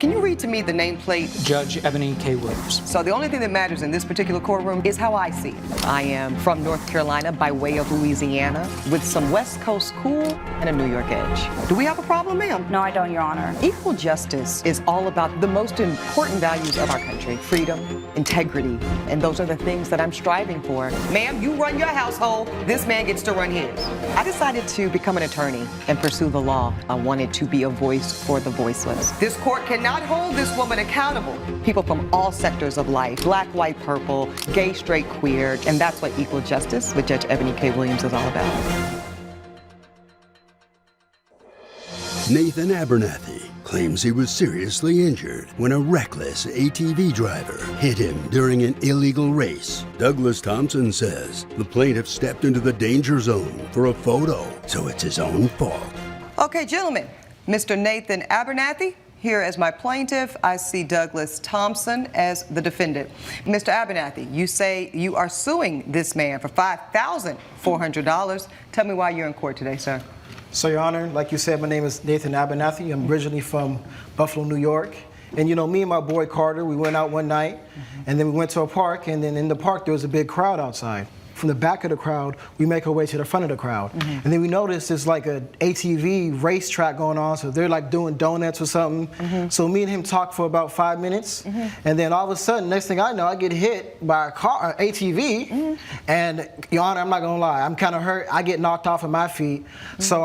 Can you read to me the nameplate? Judge Eboni K. Williams. So the only thing that matters in this particular courtroom is how I see it. I am from North Carolina by way of Louisiana with some West Coast cool and a New York edge. Do we have a problem, ma'am? No, I don't, Your Honor. Equal justice is all about the most important values of our country: freedom, integrity, and those are the things that I'm striving for. Ma'am, you run your household, this man gets to run his. I decided to become an attorney and pursue the law. I wanted to be a voice for the voiceless. This court cannot hold this woman accountable. People from all sectors of life, black, white, purple, gay, straight, queer, and that's what equal justice with Judge Eboni K. Williams is all about. Nathan Abernathy claims he was seriously injured when a reckless ATV driver hit him during an illegal race. Douglas Thompson says the plaintiff stepped into the danger zone for a photo, so it's his own fault. Okay, gentlemen, Mr. Nathan Abernathy here as my plaintiff. I see Douglas Thompson as the defendant. Mr. Abernathy, you say you are suing this man for $5,400. Tell me why you're in court today, sir. So, Your Honor, like you said, my name is Nathan Abernathy. I'm originally from Buffalo, New York. And you know, me and my boy Carter, we went out one night, and then we went to a park, and then in the park there was a big crowd outside. From the back of the crowd, we make our way to the front of the crowd. And then we noticed there's like an ATV racetrack going on, so they're like doing donuts or something. So me and him talked for about 5 minutes, and then all of a sudden, next thing I know, I get hit by a car, ATV, and Your Honor, I'm not gonna lie, I'm kind of hurt. I get knocked off of my feet, so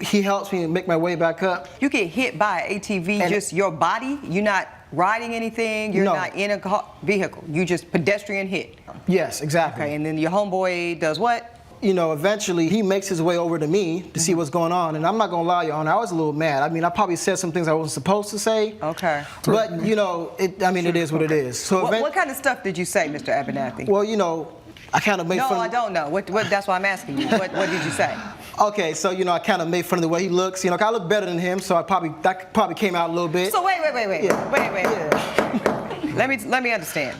he helps me make my way back up. You get hit by an ATV, and just your body? You're not riding anything? You're not in a vehicle? You just pedestrian hit? Yes, exactly. Okay, and then your homeboy does what? You know, eventually he makes his way over to me to see what's going on, and I'm not gonna lie, Your Honor, I was a little mad. I mean, I probably said some things I wasn't supposed to say. Okay. But you know, it is what it is. So what kind of stuff did you say, Mr. Abernathy? Well, you know, I kind of made fun. No, I don't know. That's why I'm asking you. What did you say? Okay, so you know, I kind of made fun of the way he looks. You know, I look better than him, so that probably came out a little bit. So wait. Yeah. Let me understand.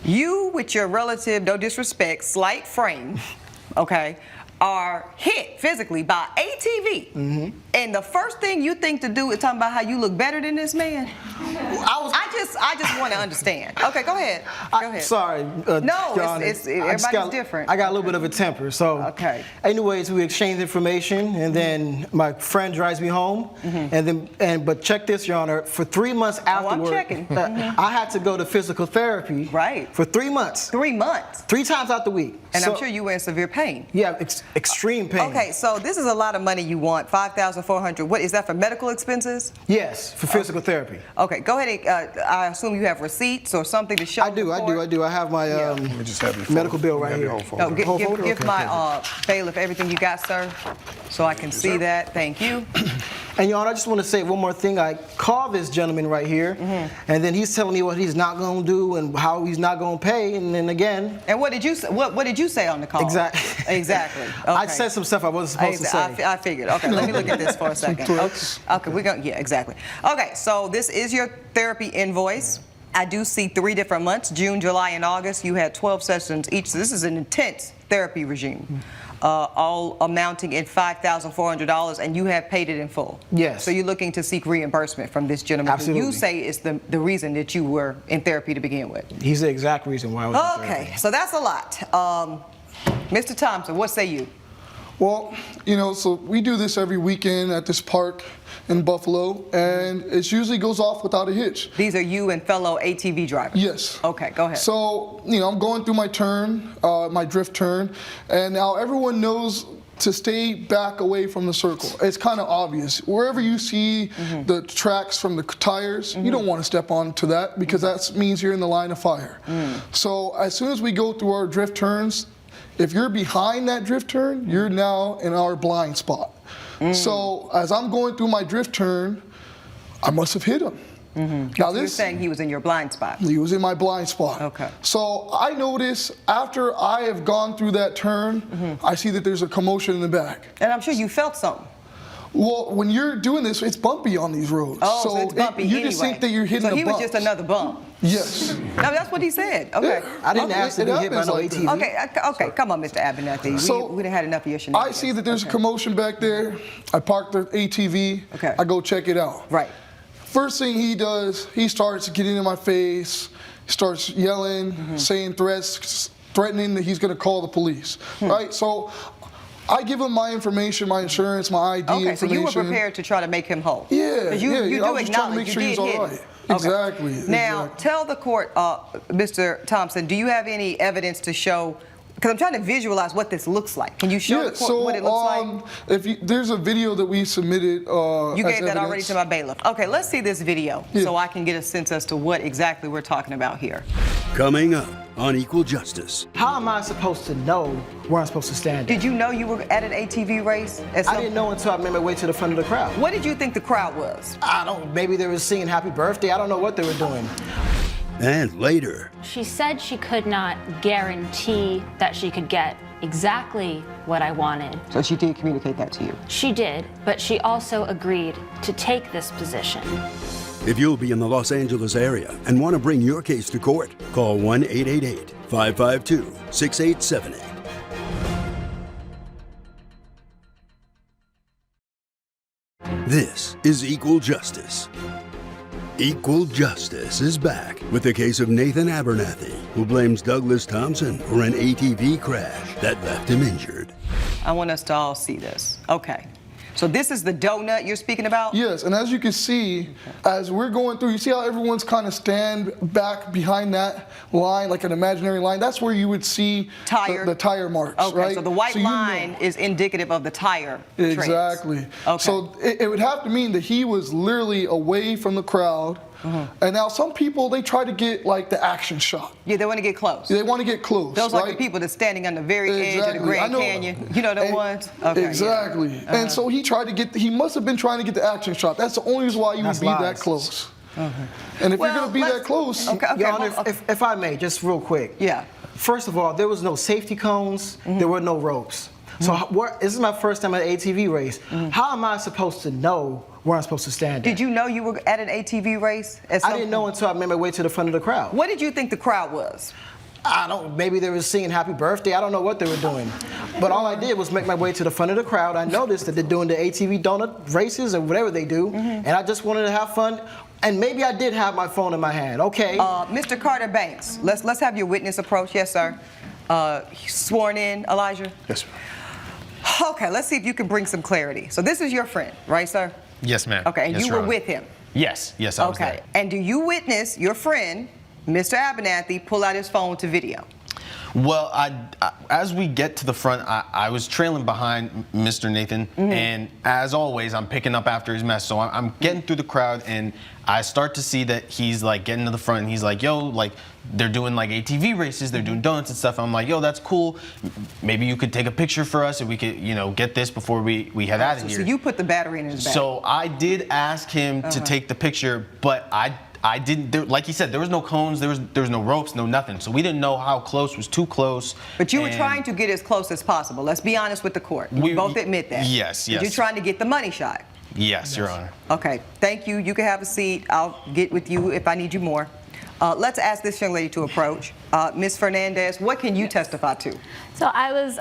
You, with your relative, no disrespect, slight frame, okay, are hit physically by ATV, and the first thing you think to do is talking about how you look better than this man. I just want to understand. Okay, go ahead. Sorry. No, everybody's different. I got a little bit of a temper, so. Okay. Anyways, we exchanged information, and then my friend drives me home, but check this, Your Honor. For 3 months afterward, I'm checking. I had to go to physical therapy. Right. For 3 months. 3 months. 3 times out the week. And I'm sure you were in severe pain. Yeah, extreme pain. Okay, so this is a lot of money you want, $5,400. What is that for, medical expenses? Yes, for physical therapy. Okay, go ahead. I assume you have receipts or something to show. I do. I have my medical bill right here. No, give my bailiff everything you got, sir, so I can see that. Thank you. And Your Honor, I just want to say one more thing. I called this gentleman right here, and then he's telling me what he's not going to do and how he's not going to pay, and then again. And what did you say? What did you say on the call? Exactly. Okay. I said some stuff I wasn't supposed to say. I figured. Okay, let me look at this for a second. Okay, we're going. Yeah, exactly. Okay, so this is your therapy invoice. I do see 3 different months: June, July, and August. You had 12 sessions each. So this is an intense therapy regime. All amounting in $5,400, and you have paid it in full. Yes. So you're looking to seek reimbursement from this gentleman. Absolutely. Who you say is the reason that you were in therapy to begin with. He's the exact reason why I was in therapy. Okay, so that's a lot. Mr. Thompson, what say you? Well, you know, so we do this every weekend at this park in Buffalo, and it usually goes off without a hitch. These are you and fellow ATV drivers? Yes. Okay, go ahead. So, you know, I'm going through my turn, my drift turn, and now everyone knows to stay back away from the circle. It's kind of obvious. Wherever you see the tracks from the tires, you don't want to step onto that because that means you're in the line of fire. So as soon as we go through our drift turns, if you're behind that drift turn, you're now in our blind spot. So as I'm going through my drift turn, I must have hit him. Now you're saying he was in your blind spot. He was in my blind spot. Okay. So I notice after I have gone through that turn, I see that there's a commotion in the back. And I'm sure you felt something. Well, when you're doing this, it's bumpy on these roads. Oh, so it's bumpy you just think that you're hitting a bump. So he was just another bump. Yes. No, that's what he said. Okay. Yeah. I didn't ask to be hit by no ATV. Okay, come on, Mr. Abernathy. So we done had enough of your shenanigans. I see that there's a commotion back there. I park the ATV. Okay. I go check it out. Right. First thing he does, he starts getting in my face, starts yelling, saying threats, threatening that he's going to call the police, right? So I give him my information, my insurance, my ID Okay, information. so you were prepared to try to make him whole. Yeah, you I do was just trying to make acknowledge sure you he's did hit all him. right. Exactly. Now, exactly. tell the court, Mr. Thompson, do you have any evidence to show? Because I'm trying to visualize what this looks like. Can you show the court what it looks like? There's a video that we submitted. You gave that already evidence. to my bailiff. Okay, let's see this video so I can get a sense as to what exactly we're talking about here. Coming up on Equal Justice. How am I supposed to know where I'm supposed to stand? Did you know you were at an ATV race? I didn't know until I made my way to the front of the crowd. What did you think the crowd was? Maybe they were singing happy birthday. I don't know what they were doing. And later, She said she could not guarantee that she could get exactly what I wanted. So she did communicate that to you. She did, but she also agreed to take this position. if you'll be in the Los Angeles area and want to bring your case to court, call 1-888-552-6878. This is Equal Justice. Equal Justice is back with the case of Nathan Abernathy, who blames Douglas Thompson for an ATV crash that left him injured. I want us to all see this. Okay. So this is the donut you're speaking about? Yes, and as you can see, as we're going through, you see how everyone's kind of stand back behind that line, like an imaginary line? That's where you would see the tire marks, okay, right? so the white you know. line is indicative of the tire treads. Exactly. Okay. So it would have to mean that he was literally away from the crowd. And now some people, they try to get like the action shot. Yeah, they want to get close. They want to get close. Those right? are the people that's standing on the very edge of the Exactly. I Grand know. Canyon. You know the ones? Okay, exactly. Yeah. And so he tried to get, he must have been trying to get the action shot. That's the only reason why you would be that close. And if you're going to be that close. Okay, Your Honor, if I may, just real quick. Yeah. First of all, there was no safety cones. There were no ropes. So this is my first time at an ATV race. How am I supposed to know where I'm supposed to stand Did you know you were at an ATV race? I didn't know until I made my way to the front of the crowd. What did you think the crowd was? Maybe they were singing happy birthday. I don't know what they were doing. But all I did was make my way to the front of the crowd. I noticed that they're doing the ATV donut races or whatever they do. And I just wanted to have fun. And maybe I did have my phone in my hand. Okay. Mr. Carter Banks, let's have your witness approach. Yes, sir. Sworn in, Elijah? Yes, ma'am. Okay, let's see if you can bring some clarity. So this is your friend, right, sir? Yes, ma'am. Okay, and Yes, you Your were Honor. with him? Yes, I was Okay, there. and do you witness your friend, Mr. Abernathy, pull out his phone to video? Well, as we get to the front, I was trailing behind Mr. Nathan, and as always, I'm picking up after his mess. So I'm getting through the crowd, and I start to see that he's like getting to the front, and he's like, "Yo, like they're doing like ATV races, they're doing donuts and stuff." I'm like, "Yo, that's cool. Maybe you could take a picture for us, and we could, get this before we head out of here." So you put the battery in his bag. So I did ask him to take the picture, but I didn't. Like he said, there was no cones, there was no ropes, no nothing. So we didn't know how close was too close. But you were and trying to get as close as possible. Let's be honest with the court. We both admit that. Yes. You're trying to get the money shot. Yes, Your Honor. Okay, thank you. You can have a seat. I'll get with you if I need you more. Let's ask this young lady to approach. Ms. Fernandez, what can you testify to? So I was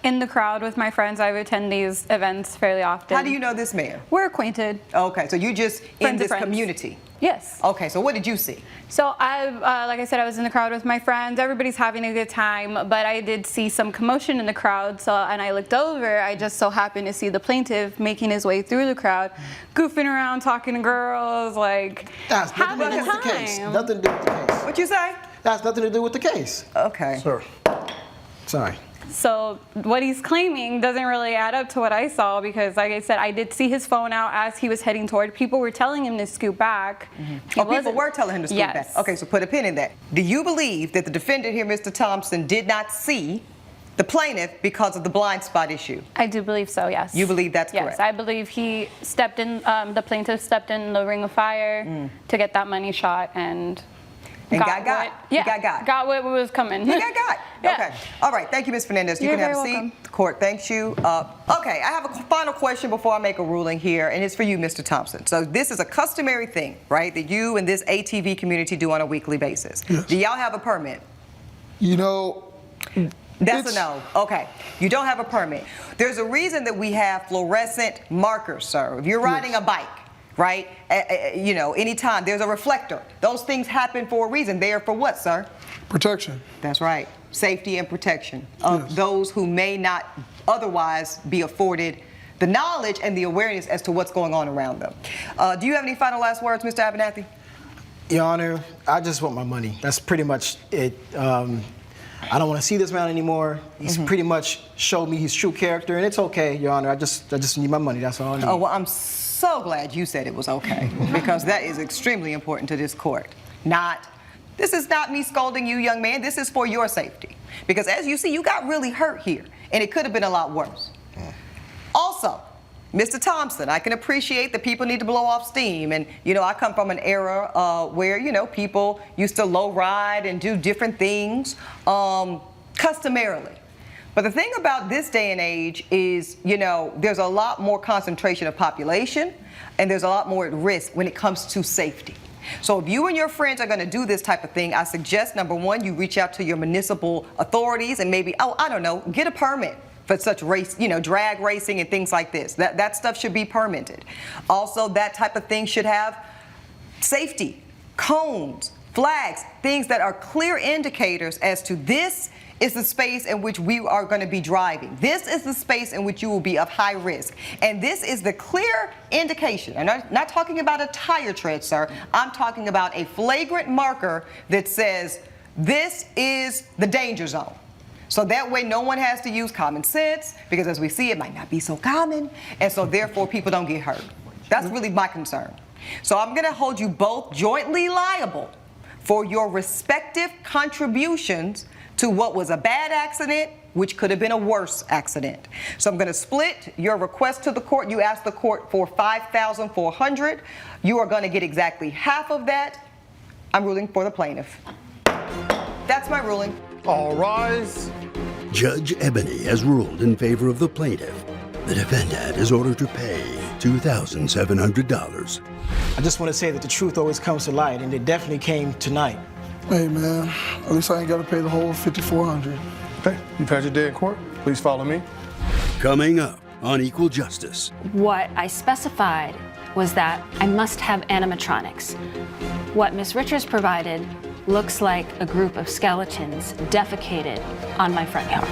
in the crowd with my friends. I attend these events fairly often. How do you know this man? We're acquainted. Okay, so you just in Friends of this friends. community? Yes. Okay, so what did you see? So like I said, I was in the crowd with my friends. Everybody's having a good time, but I did see some commotion in the crowd. And I looked over. I just so happened to see the plaintiff making his way through the crowd, goofing around, talking to girls, like That's nothing having to a do with the case. time. Nothing to do with the case. What you say? That's nothing to do with the case. Okay. Sir. Sorry. So what he's claiming doesn't really add up to what I saw because, like I said, I did see his phone out as he was heading toward. People were telling him to scoot back. People were telling him to scoot back. Okay, so put a pin in that. Do you believe that the defendant here, Mr. Thompson, did not see the plaintiff because of the blind spot issue? I do believe so, yes. You believe that's correct? Yes, I believe he stepped in, the plaintiff stepped in the ring of fire to get that money shot and got. Yeah, He got. got what was coming. He got. Yeah. Okay. All right. Thank you, Ms. Fernandez. You You're can have a very seat. welcome. The court thanks you. Okay. I have a final question before I make a ruling here, and it's for you, Mr. Thompson. So this is a customary thing, right, that you and this ATV community do on a weekly basis. Yes. Do y'all have a permit? That's a no. Okay. You don't have a permit. There's a reason that we have fluorescent markers, sir. If you're riding a bike, right? You know, anytime there's a reflector, those things happen for a reason. They are for what, sir? Protection. That's right. Safety and protection of those who may not otherwise be afforded the knowledge and the awareness as to what's going on around them. Do you have any final last words, Mr. Abernathy? Your Honor, I just want my money. That's pretty much it. I don't want to see this man anymore. He's pretty much showed me his true character, and it's okay, Your Honor. I just need my money. That's all I need. Oh, well, I'm so glad you said it was okay, because that is extremely important to this court. This is not me scolding you, young man. This is for your safety. Because as you see, you got really hurt here, and it could have been a lot worse. Also, Mr. Thompson, I can appreciate that people need to blow off steam. And, you know, I come from an era where, you know, people used to low ride and do different things customarily. But the thing about this day and age is, you know, there's a lot more concentration of population, and there's a lot more at risk when it comes to safety. So if you and your friends are going to do this type of thing, I suggest, number one, you reach out to your municipal authorities and maybe, I don't know, get a permit for such race, you know, drag racing and things like this. That stuff should be permitted. Also, that type of thing should have safety, cones, flags, things that are clear indicators as to this is the space in which we are going to be driving. This is the space in which you will be of high risk. And this is the clear indication. I'm not talking about a tire tread, sir. I'm talking about a flagrant marker that says this is the danger zone. So that way no one has to use common sense, because as we see, it might not be so common, and so therefore people don't get hurt. That's really my concern. So I'm going to hold you both jointly liable for your respective contributions to what was a bad accident, which could have been a worse accident. So I'm going to split your request to the court. You asked the court for $5,400. You are going to get exactly half of that. I'm ruling for the plaintiff. That's my ruling. All rise. Judge Eboni has ruled in favor of the plaintiff. The defendant is ordered to pay $2,700. I just want to say that the truth always comes to light, and it definitely came tonight. Hey, man, at least I ain't got to pay the whole $5,400. Okay, you've had your day in court. Please follow me. Coming up on Equal Justice. What I specified was that I must have animatronics. What Ms. Richards provided looks like a group of skeletons defecated on my front yard.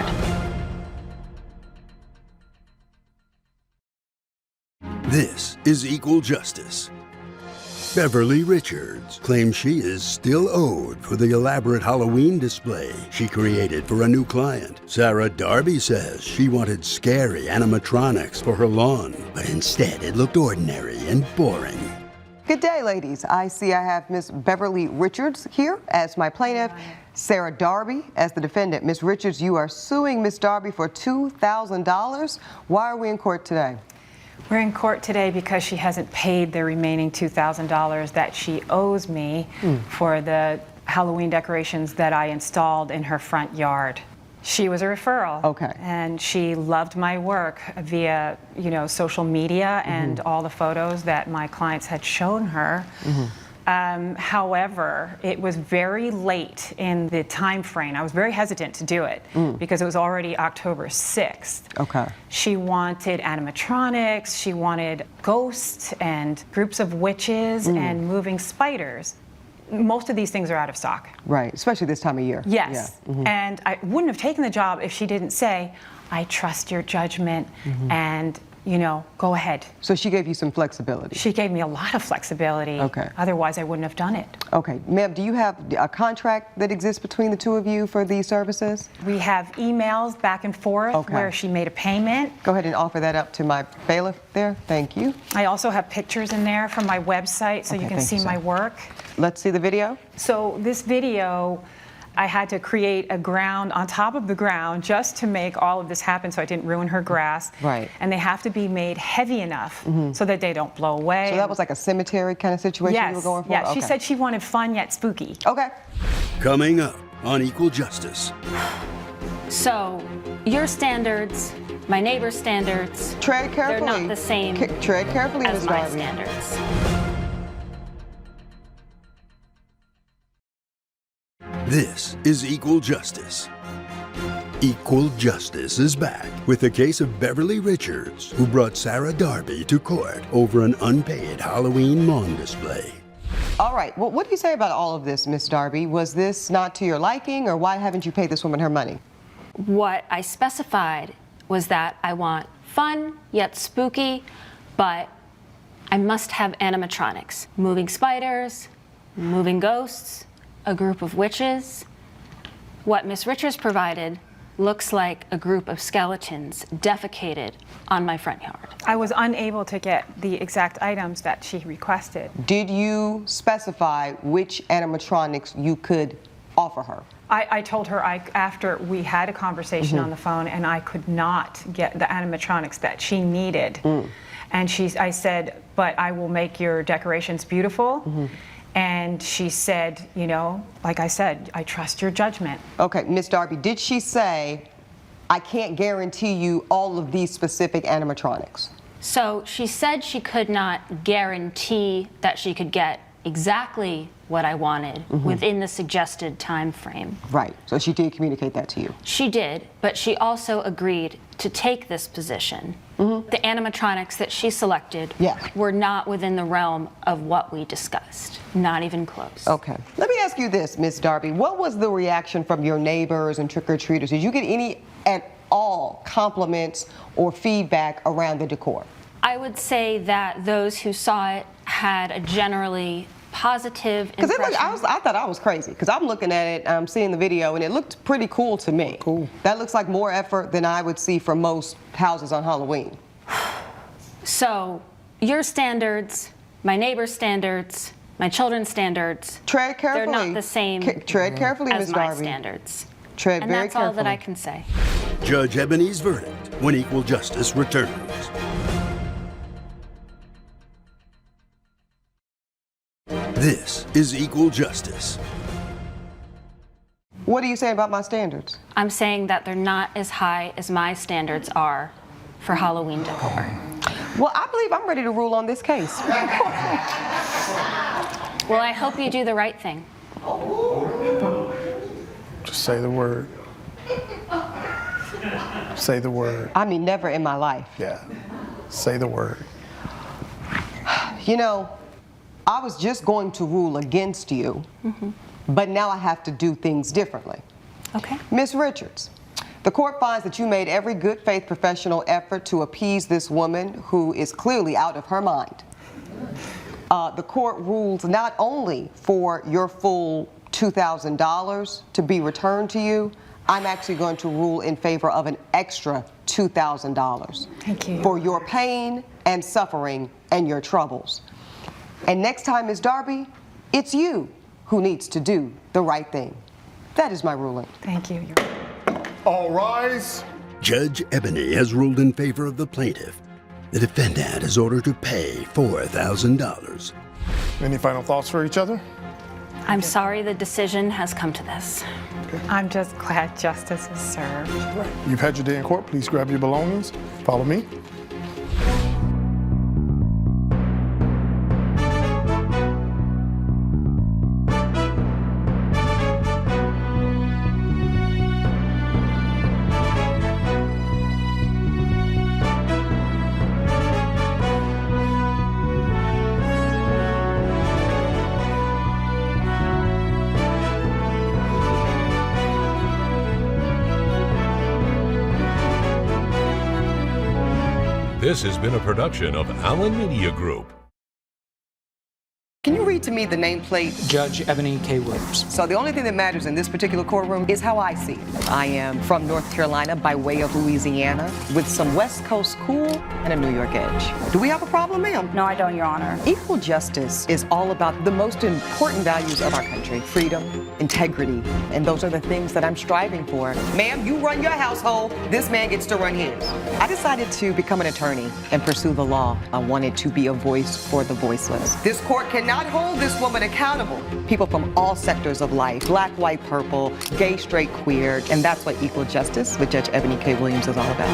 This is Equal Justice. Beverly Richards claims she is still owed for the elaborate Halloween display she created for a new client. Sarah Darby says she wanted scary animatronics for her lawn, but instead it looked ordinary and boring. Good day, ladies. I see I have Miss Beverly Richards here as my plaintiff, Sarah Darby as the defendant. Miss Richards, you are suing Miss Darby for $2,000. Why are we in court today? We're in court today because she hasn't paid the remaining $2,000 that she owes me for the Halloween decorations that I installed in her front yard. She was a referral. Okay. And she loved my work via, you know, social media and all the photos that my clients had shown her. However, it was very late in the time frame. I was very hesitant to do it because it was already October 6th. Okay. She wanted animatronics, she wanted ghosts and groups of witches and moving spiders. Most of these things are out of stock. Right, especially this time of year. Yes, and I wouldn't have taken the job if she didn't say, I trust your judgment and, you know, go ahead. So she gave you some flexibility? She gave me a lot of flexibility. Okay. Otherwise, I wouldn't have done it. Okay. Ma'am, do you have a contract that exists between the two of you for these services? We have emails back and forth where she made a payment. Go ahead and offer that up to my bailiff there. Thank you. I also have pictures in there from my website so you can see my work. Let's see the video. So this video, I had to create a ground on top of the ground just to make all of this happen so I didn't ruin her grass. Right. And they have to be made heavy enough so that they don't blow away. So that was like a cemetery kind of situation you were going for? Yeah, she said she wanted fun yet spooky. Okay. Coming up on Equal Justice. So, your standards, my neighbor's standards, tread carefully. They're not the same tread carefully, as Ms. my Darby. standards. This is Equal Justice. Equal Justice is back with the case of Beverly Richards, who brought Sarah Darby to court over an unpaid Halloween lawn display. All right, well, what do you say about all of this, Miss Darby? Was this not to your liking, or why haven't you paid this woman her money? What I specified was that I want fun, yet spooky, but I must have animatronics. Moving spiders, moving ghosts, a group of witches. What Miss Richards provided looks like a group of skeletons defecated on my front yard. I was unable to get the exact items that she requested. Did you specify which animatronics you could offer her? I told her after we had a conversation on the phone, and I could not get the animatronics that she needed. And I said, but I will make your decorations beautiful. And she said, you know, like I said, I trust your judgment. Okay, Miss Darby, did she say, I can't guarantee you all of these specific animatronics? So she said she could not guarantee that she could get exactly what I wanted within the suggested time frame. Right, so she did communicate that to you. She did, but she also agreed to take this position. The animatronics that she selected were not within the realm of what we discussed, not even close. Okay. Let me ask you this, Miss Darby. What was the reaction from your neighbors and trick-or-treaters? Did you get any at all compliments or feedback around the decor? I would say that those who saw it had a generally positive impression. Because I thought I was crazy, because I'm looking at it, I'm seeing the video, and it looked pretty cool to me. Cool. That looks like more effort than I would see from most houses on Halloween. So, your standards, my neighbor's standards, my children's standards, tread carefully. They're not the same tread carefully, as Ms. my Darby. standards. Tread and very that's all that carefully. I can say. Judge Eboni's verdict when Equal Justice returns. This is Equal Justice. What do you say about my standards? I'm saying that they're not as high as my standards are for Halloween decor. Well, I believe I'm ready to rule on this case. Well, I hope you do the right thing. Just say the word. Say the word. I mean, never in my life. Yeah. Say the word. You know, I was just going to rule against you, but now I have to do things differently. Okay. Miss Richards, the court finds that you made every good faith professional effort to appease this woman who is clearly out of her mind. The court rules not only for your full $2,000 to be returned to you, I'm actually going to rule in favor of an extra $2,000. Thank you. For your pain and suffering and your troubles. And next time, Ms. Darby, it's you who needs to do the right thing. That is my ruling. Thank you. All rise. Judge Eboni has ruled in favor of the plaintiff. The defendant is ordered to pay $4,000. Any final thoughts for each other? I'm sorry the decision has come to this. I'm just glad justice is served. You've had your day in court. Please grab your belongings. Follow me. This has been a production of Allen Media Group. Can you read to me the nameplate? Judge Eboni K. Williams. So the only thing that matters in this particular courtroom is how I see it. I am from North Carolina by way of Louisiana with some West Coast cool and a New York edge. Do we have a problem, ma'am? No, I don't, Your Honor. Equal justice is all about the most important values of our country: freedom, integrity, and those are the things that I'm striving for. Ma'am, you run your household, this man gets to run his. I decided to become an attorney and pursue the law. I wanted to be a voice for the voiceless. This court cannot hold this woman accountable. People from all sectors of life, black, white, purple, gay, straight, queer, and that's what Equal Justice with Judge Eboni K. Williams is all about.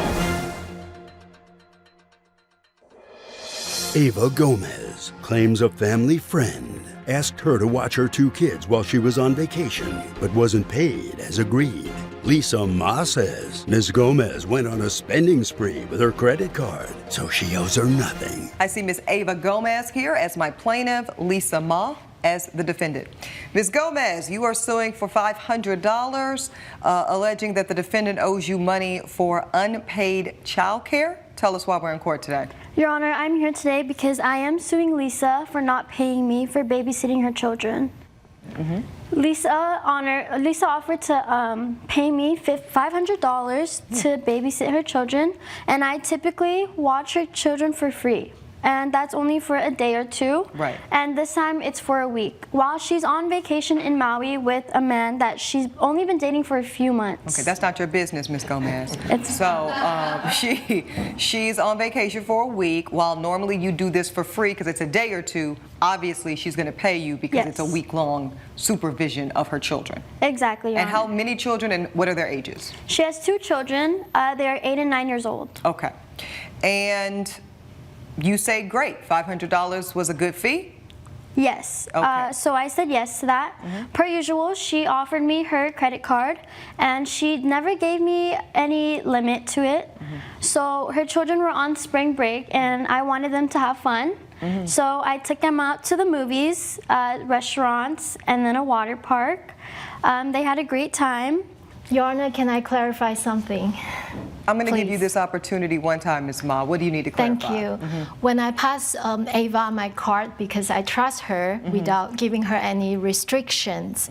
Ava Gomez claims a family friend asked her to watch her 2 kids while she was on vacation, but wasn't paid as agreed. Lisa Ma says Ms. Gomez went on a spending spree with her credit card, so she owes her nothing. I see Ms. Ava Gomez here as my plaintiff, Lisa Ma as the defendant. Ms. Gomez, you are suing for $500, alleging that the defendant owes you money for unpaid child care. Tell us why we're in court today. Your Honor, I'm here today because I am suing Lisa for not paying me for babysitting her children. Lisa offered to pay me $500 to babysit her children, and I typically watch her children for free. And that's only for a day or two. Right. And this time it's for a week. While she's on vacation in Maui with a man that she's only been dating for a few months. Okay, that's not your business, Ms. Gomez. She's on vacation for a week, while normally you do this for free because it's a day or two. Obviously, she's going to pay you because it's a week-long supervision of her children. Exactly, Your And Honor. how many children and what are their ages? She has 2 children. They are 8 and 9 years old. Okay. And you say, great, $500 was a good fee? Yes. Okay. So I said yes to that. Per usual, she offered me her credit card, and she never gave me any limit to it. So her children were on spring break, and I wanted them to have fun. So I took them out to the movies, restaurants, and then a water park. They had a great time. Your Honor, can I clarify something? I'm going to give you this opportunity one time, Ms. Ma. What do you need to clarify? Thank you. When I pass Ava my card, because I trust her without giving her any restrictions.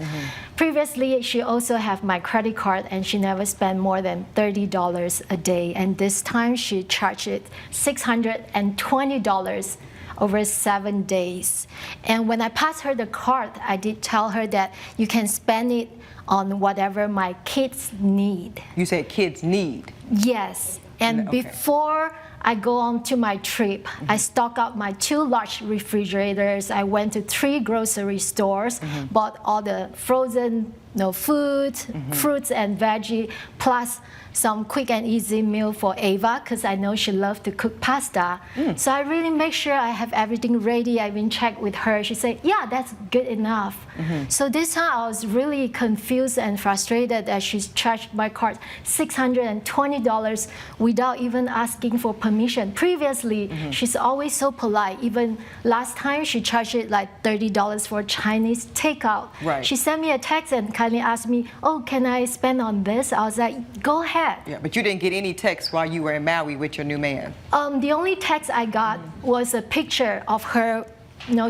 Previously, she also had my credit card, and she never spent more than $30 a day. And this time, she charged it $620 over 7 days. And when I passed her the card, I did tell her that you can spend it on whatever my kids need. You said kids need? Yes. And before I go on to my trip, I stock up my 2 large refrigerators. I went to 3 grocery stores, bought all the frozen food, fruits and veggie, plus some quick and easy meal for Ava, because I know she loves to cook pasta. So I really make sure I have everything ready. I even checked with her. She said, yeah, that's good enough. So this time I was really confused and frustrated that she charged my card $620 without even asking for permission. Previously, she's always so polite. Even last time, she charged it like $30 for Chinese takeout. Right. She sent me a text and kindly asked me, oh, can I spend on this? I was like, go ahead. Yeah, but you didn't get any texts while you were in Maui with your new man. The only text I got was a picture of her,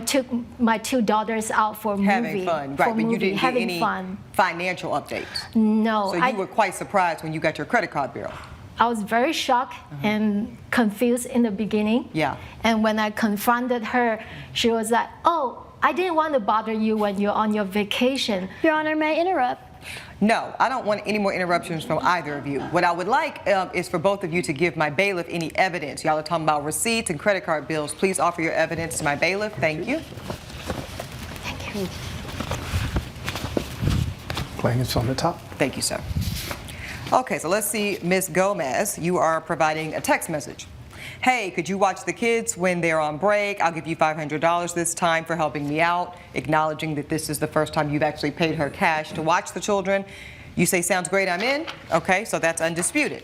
took my 2 daughters out for movie. Having fun, right? But you didn't get any fun. financial updates. No. So you were quite surprised when you got your credit card bill. I was very shocked and confused in the beginning. Yeah. And when I confronted her, she was like, oh, I didn't want to bother you when you're on your vacation. Your Honor, may I interrupt? No, I don't want any more interruptions from either of you. What I would like is for both of you to give my bailiff any evidence. Y'all are talking about receipts and credit card bills. Please offer your evidence to my bailiff. Thank you. Thank you. Plaintiff's on the top. Thank you, sir. Okay, so let's see, Ms. Gomez, you are providing a text message. Hey, could you watch the kids when they're on break? I'll give you $500 this time for helping me out, acknowledging that this is the first time you've actually paid her cash to watch the children. You say, sounds great, I'm in. Okay, so that's undisputed.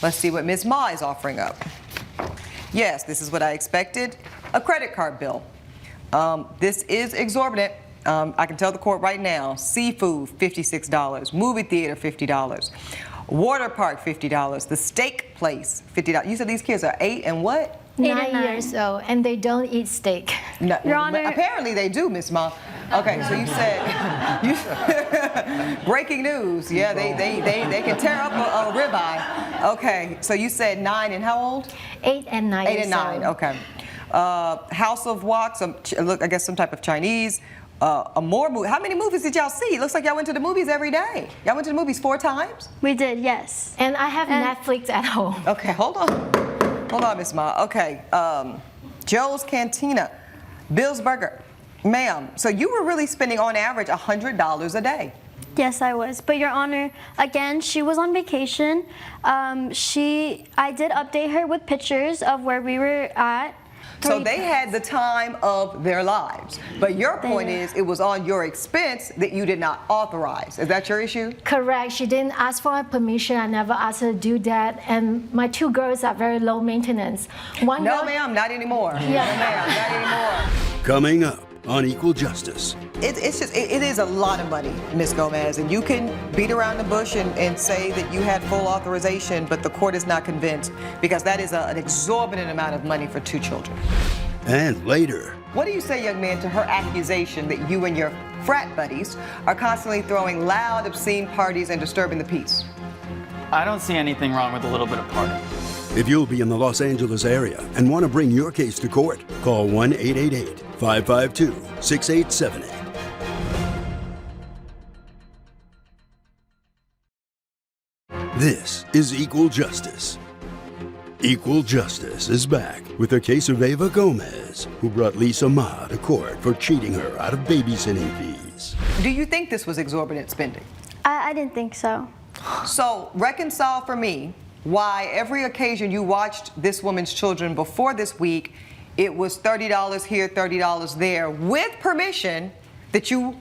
Let's see what Ms. Ma is offering up. Yes, this is what I expected, a credit card bill. This is exorbitant. I can tell the court right now, seafood, $56, movie theater, $50. Water park, $50. The steak place, $50. You said these kids are 8 and what? 9 years old, and they don't eat steak. No, Your Honor. Apparently they do, Miss Ma. Okay, so you said, breaking news. Yeah, they can tear up a ribeye. Okay, so you said 9 and how old? 8 and 9 8 and 9, okay. House of Wok, look, I guess some type of Chinese. More movie. How many movies did y'all see? It looks like y'all went to the movies every day. Y'all went to the movies 4 times? We did, yes. And I have Netflix at home. Okay, hold on. Hold on, Miss Ma. Okay, Joe's Cantina, Bill's Burger. Ma'am, so you were really spending on average $100 a day. Yes, I was. But Your Honor, again, she was on vacation. I did update her with pictures of where we were at. So they had the time of their lives. But your point is it was on your expense that you did not authorize. Is that your issue? Correct. She didn't ask for my permission. I never asked her to do that. And my two girls are very low maintenance. One No, girl, ma'am, not anymore. Yeah. No, ma'am, not anymore. Coming up on Equal Justice. It is a lot of money, Ms. Gomez, and you can beat around the bush and say that you had full authorization, but the court is not convinced because that is an exorbitant amount of money for 2 children. And later, What do you say, young man, to her accusation that you and your frat buddies are constantly throwing loud, obscene parties and disturbing the peace? I don't see anything wrong with a little bit of party. if you'll be in the Los Angeles area and want to bring your case to court, call 1-888-552-6878. This is Equal Justice. Equal Justice is back with the case of Eva Gomez, who brought Lisa Ma to court for cheating her out of babysitting fees. Do you think this was exorbitant spending? I didn't think so. So reconcile for me why every occasion you watched this woman's children before this week, it was $30 here, $30 there, with permission that you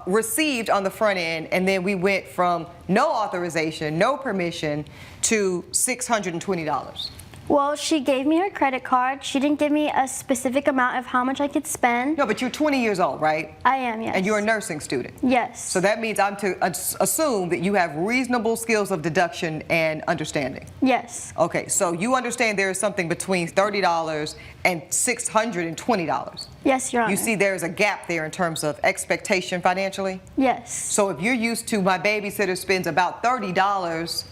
received on the front end, and then we went from no authorization, no permission, to $620. Well, she gave me her credit card. She didn't give me a specific amount of how much I could spend. No, but you're 20 years old, right? I am, yes. And you're a nursing student. Yes. So that means I'm to assume that you have reasonable skills of deduction and understanding. Yes. Okay, so you understand there is something between $30 and $620. Yes, Your Honor. You see there's a gap there in terms of expectation financially? Yes. So if you're used to my babysitter spends about $30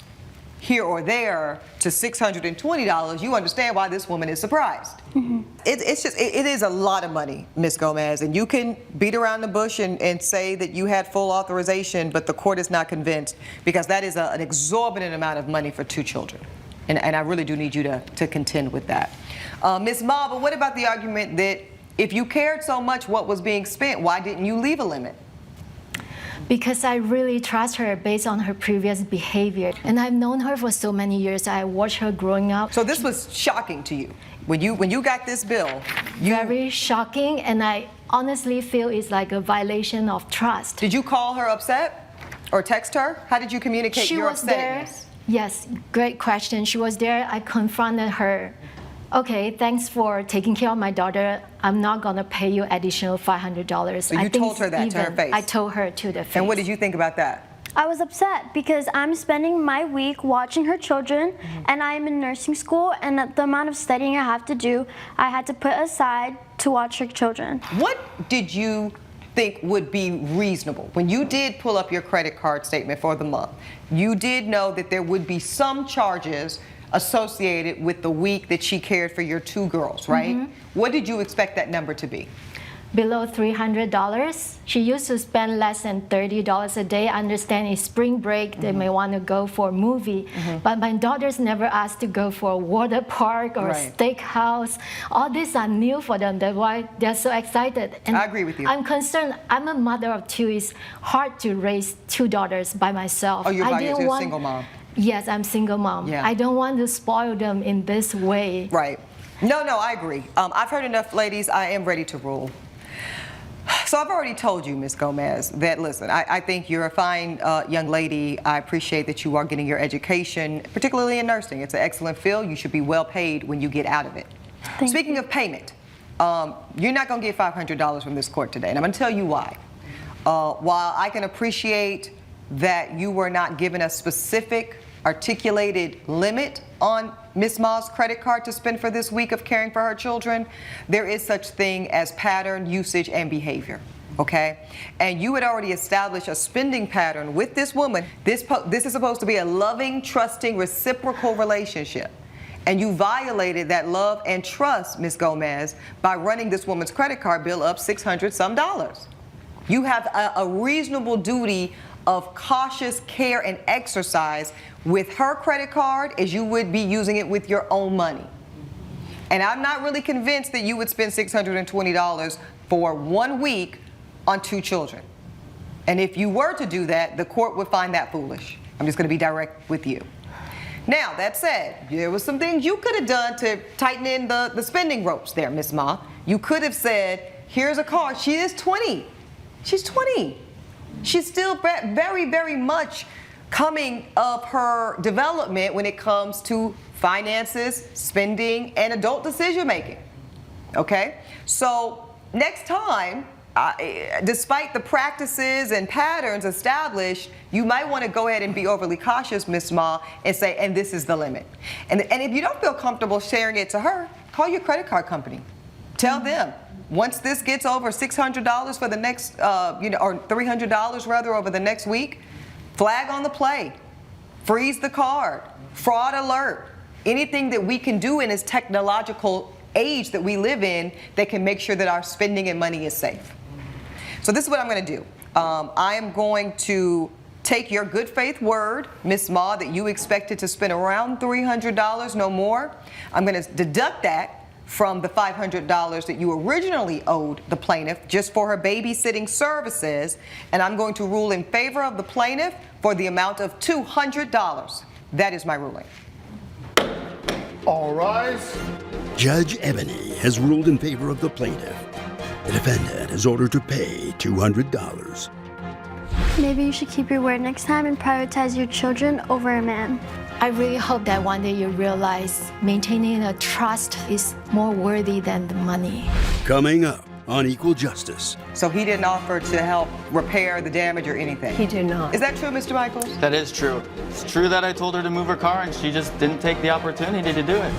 here or there to $620, you understand why this woman is surprised. Mm-hmm. It is a lot of money, Ms. Gomez, and you can beat around the bush and say that you had full authorization, but the court is not convinced because that is an exorbitant amount of money for 2 children. And I really do need you to contend with that. Ms. Ma, but what about the argument that if you cared so much what was being spent, why didn't you leave a limit? Because I really trust her based on her previous behavior. And I've known her for so many years. I watched her growing up. So this was shocking to you. When you got this bill, Very shocking, and I honestly feel it's like a violation of trust. Did you call her upset or text her? How did you communicate She your was there. upsetness? Yes, great question. She was there. I confronted her. Okay, thanks for taking care of my daughter. I'm not gonna pay you additional $500. So you told her that to her face? I told her to the face. And what did you think about that? I was upset because I'm spending my week watching her children, and I am in nursing school, and the amount of studying I have to do, I had to put aside to watch her children. What did you think would be reasonable? When you did pull up your credit card statement for the month, you did know that there would be some charges associated with the week that she cared for your 2 girls, right? Mm-hmm. What did you expect that number to be? Below $300. She used to spend less than $30 a day. I understand it's spring break, they may want to go for a movie, but my daughters never asked to go for a water park or a Right. steakhouse. All these are new for them. That's why they're so excited. And I agree with you. I'm concerned. I'm a mother of 2. It's hard to raise 2 daughters by myself. Oh, you're I didn't you're a want- single mom. Yes, I'm single mom. Yeah. I don't want to spoil them in this way. Right. No, I agree. I've heard enough, ladies. I am ready to rule. So I've already told you, Ms. Gomez, that listen, I think you're a fine young lady. I appreciate that you are getting your education, particularly in nursing. It's an excellent field. You should be well paid when you get out of it. Speaking of payment, you're not going to get $500 from this court today, and I'm going to tell you why. While I can appreciate that you were not given a specific articulated limit on Ms. Ma's credit card to spend for this week of caring for her children, there is such thing as pattern, usage, and behavior, okay? And you had already established a spending pattern with this woman. This is supposed to be a loving, trusting, reciprocal relationship. And you violated that love and trust, Ms. Gomez, by running this woman's credit card bill up $600-some. You have a reasonable duty of cautious care and exercise with her credit card as you would be using it with your own money. And I'm not really convinced that you would spend $620 for 1 week on 2 children. And if you were to do that, the court would find that foolish. I'm just going to be direct with you. Now, that said, there was some things you could have done to tighten in the spending ropes there, Miss Ma. You could have said, here's a car. She is 20. She's 20. She's still very, very much coming of her development when it comes to finances, spending, and adult decision making. Okay? So next time, despite the practices and patterns established, you might want to go ahead and be overly cautious, Miss Ma, and say, and this is the limit. And if you don't feel comfortable sharing it to her, call your credit card company. Tell them, once this gets over $600 for the next, or $300 rather over the next week, flag on the play, freeze the card, fraud alert, anything that we can do in this technological age that we live in that can make sure that our spending and money is safe. So this is what I'm going to do. I am going to take your good faith word, Miss Ma, that you expected to spend around $300, no more. I'm going to deduct that from the $500 that you originally owed the plaintiff just for her babysitting services, and I'm going to rule in favor of the plaintiff for the amount of $200. That is my ruling. All rise. Judge Eboni has ruled in favor of the plaintiff. The defendant is ordered to pay $200. Maybe you should keep your word next time and prioritize your children over a man. I really hope that one day you realize maintaining a trust is more worthy than the money. Coming up on Equal Justice. So he didn't offer to help repair the damage or anything? He did not. Is that true, Mr. Michaels? That is true. It's true that I told her to move her car and she just didn't take the opportunity to do it.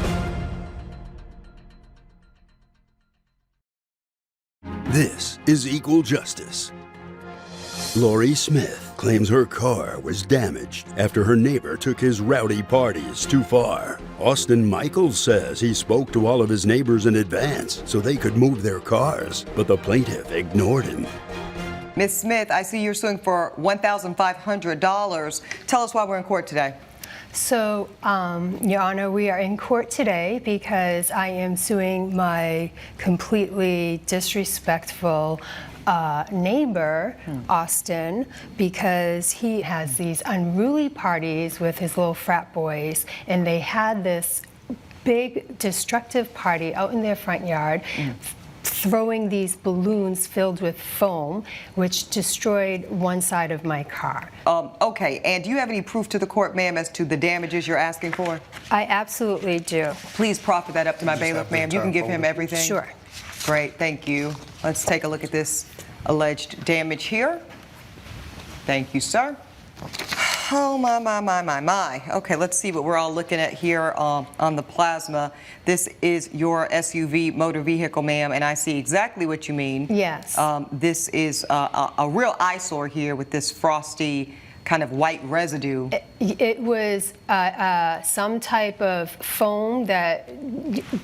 This is Equal Justice. Lori Smith claims her car was damaged after her neighbor took his rowdy parties too far. Austin Michaels says he spoke to all of his neighbors in advance so they could move their cars, but the plaintiff ignored him. Ms. Smith, I see you're suing for $1,500. Tell us why we're in court today. So, Your Honor, we are in court today because I am suing my completely disrespectful neighbor, Austin, because he has these unruly parties with his little frat boys, and they had this big destructive party out in their front yard, throwing these balloons filled with foam, which destroyed one side of my car. Okay, and do you have any proof to the court, ma'am, as to the damages you're asking for? I absolutely do. Please proffer that up to my bailiff, ma'am. You can give him everything. Sure. Great, thank you. Let's take a look at this alleged damage here. Thank you, sir. Oh, my. Okay, let's see what we're all looking at here on the plasma. This is your SUV motor vehicle, ma'am, and I see exactly what you mean. Yes. This is a real eyesore here with this frosty kind of white residue. It was some type of foam that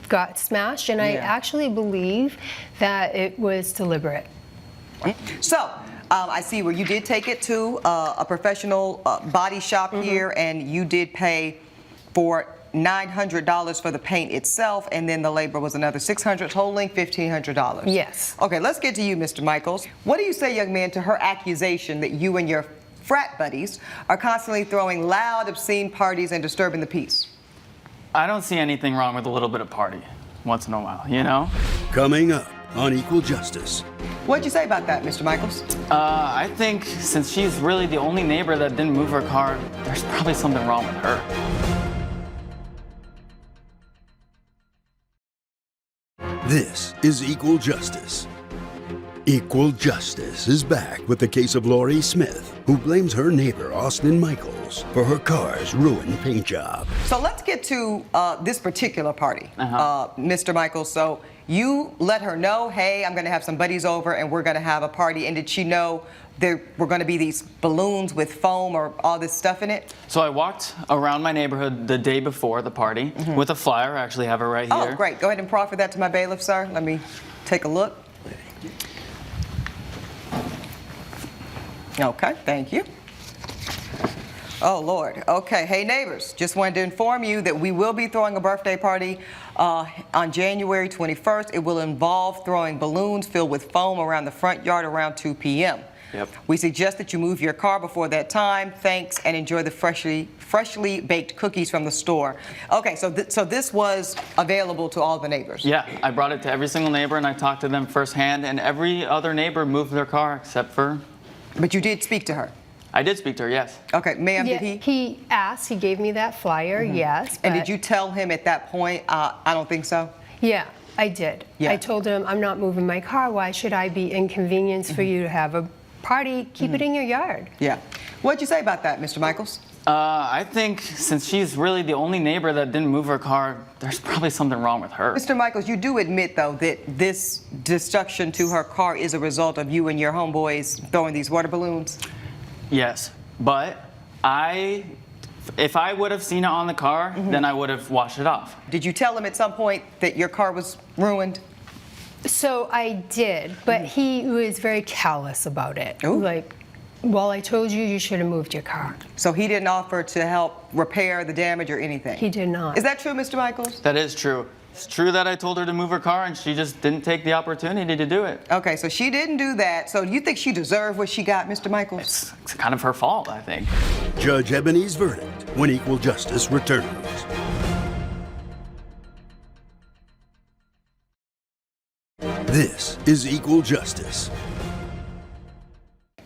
got smashed, and I actually believe that it was deliberate. So, I see where you did take it to a professional body shop here, and you did pay for $900 for the paint itself, and then the labor was another $600, totaling $1,500. Yes. Okay, let's get to you, Mr. Michaels. What do you say, young man, to her accusation that you and your frat buddies are constantly throwing loud, obscene parties and disturbing the peace? I don't see anything wrong with a little bit of party once in a while, you know? Coming up on Equal Justice. What'd you say about that, Mr. Michaels? I think since she's really the only neighbor that didn't move her car, there's probably something wrong with her. This is Equal Justice. Equal Justice is back with the case of Lori Smith, who blames her neighbor, Austin Michaels, for her car's ruined paint job. So let's get to this particular party, Mr. Michaels. So you let her know, hey, I'm going to have some buddies over and we're going to have a party. And did she know there were going to be these balloons with foam or all this stuff in it? So I walked around my neighborhood the day before the party with a flyer. I actually have it right here. Oh, great. Go ahead and proffer that to my bailiff, sir. Let me take a look. Okay, thank you. Oh, Lord. Okay. Hey, neighbors, just wanted to inform you that we will be throwing a birthday party on January 21st. It will involve throwing balloons filled with foam around the front yard around 2 p.m. Yep. We suggest that you move your car before that time. Thanks, and enjoy the freshly baked cookies from the store. Okay, so this was available to all the neighbors. Yeah, I brought it to every single neighbor and I talked to them firsthand, and every other neighbor moved their car except for... But you did speak to her? I did speak to her, yes. Okay, ma'am, Yeah, did he? He asked, he gave me that flyer, yes. And but- did you tell him at that point, I don't think so? Yeah, I did. Yeah. I told him, I'm not moving my car. Why should I be inconvenienced for you to have a party? Keep it in your yard. Yeah. What'd you say about that, Mr. Michaels? I think since she's really the only neighbor that didn't move her car, there's probably something wrong with her. Mr. Michaels, you do admit, though, that this destruction to her car is a result of you and your homeboys throwing these water balloons? Yes, but if I would have seen it on the car, then I would have washed it off. Did you tell him at some point that your car was ruined? So I did, but he was very callous about it. Ooh. Like, well, I told you, you should have moved your car. So he didn't offer to help repair the damage or anything? He did not. Is that true, Mr. Michaels? That is true. It's true that I told her to move her car and she just didn't take the opportunity to do it. Okay, so she didn't do that. So you think she deserved what she got, Mr. Michaels? It's kind of her fault, I think. Judge Ebony's verdict when Equal Justice returns. This is Equal Justice.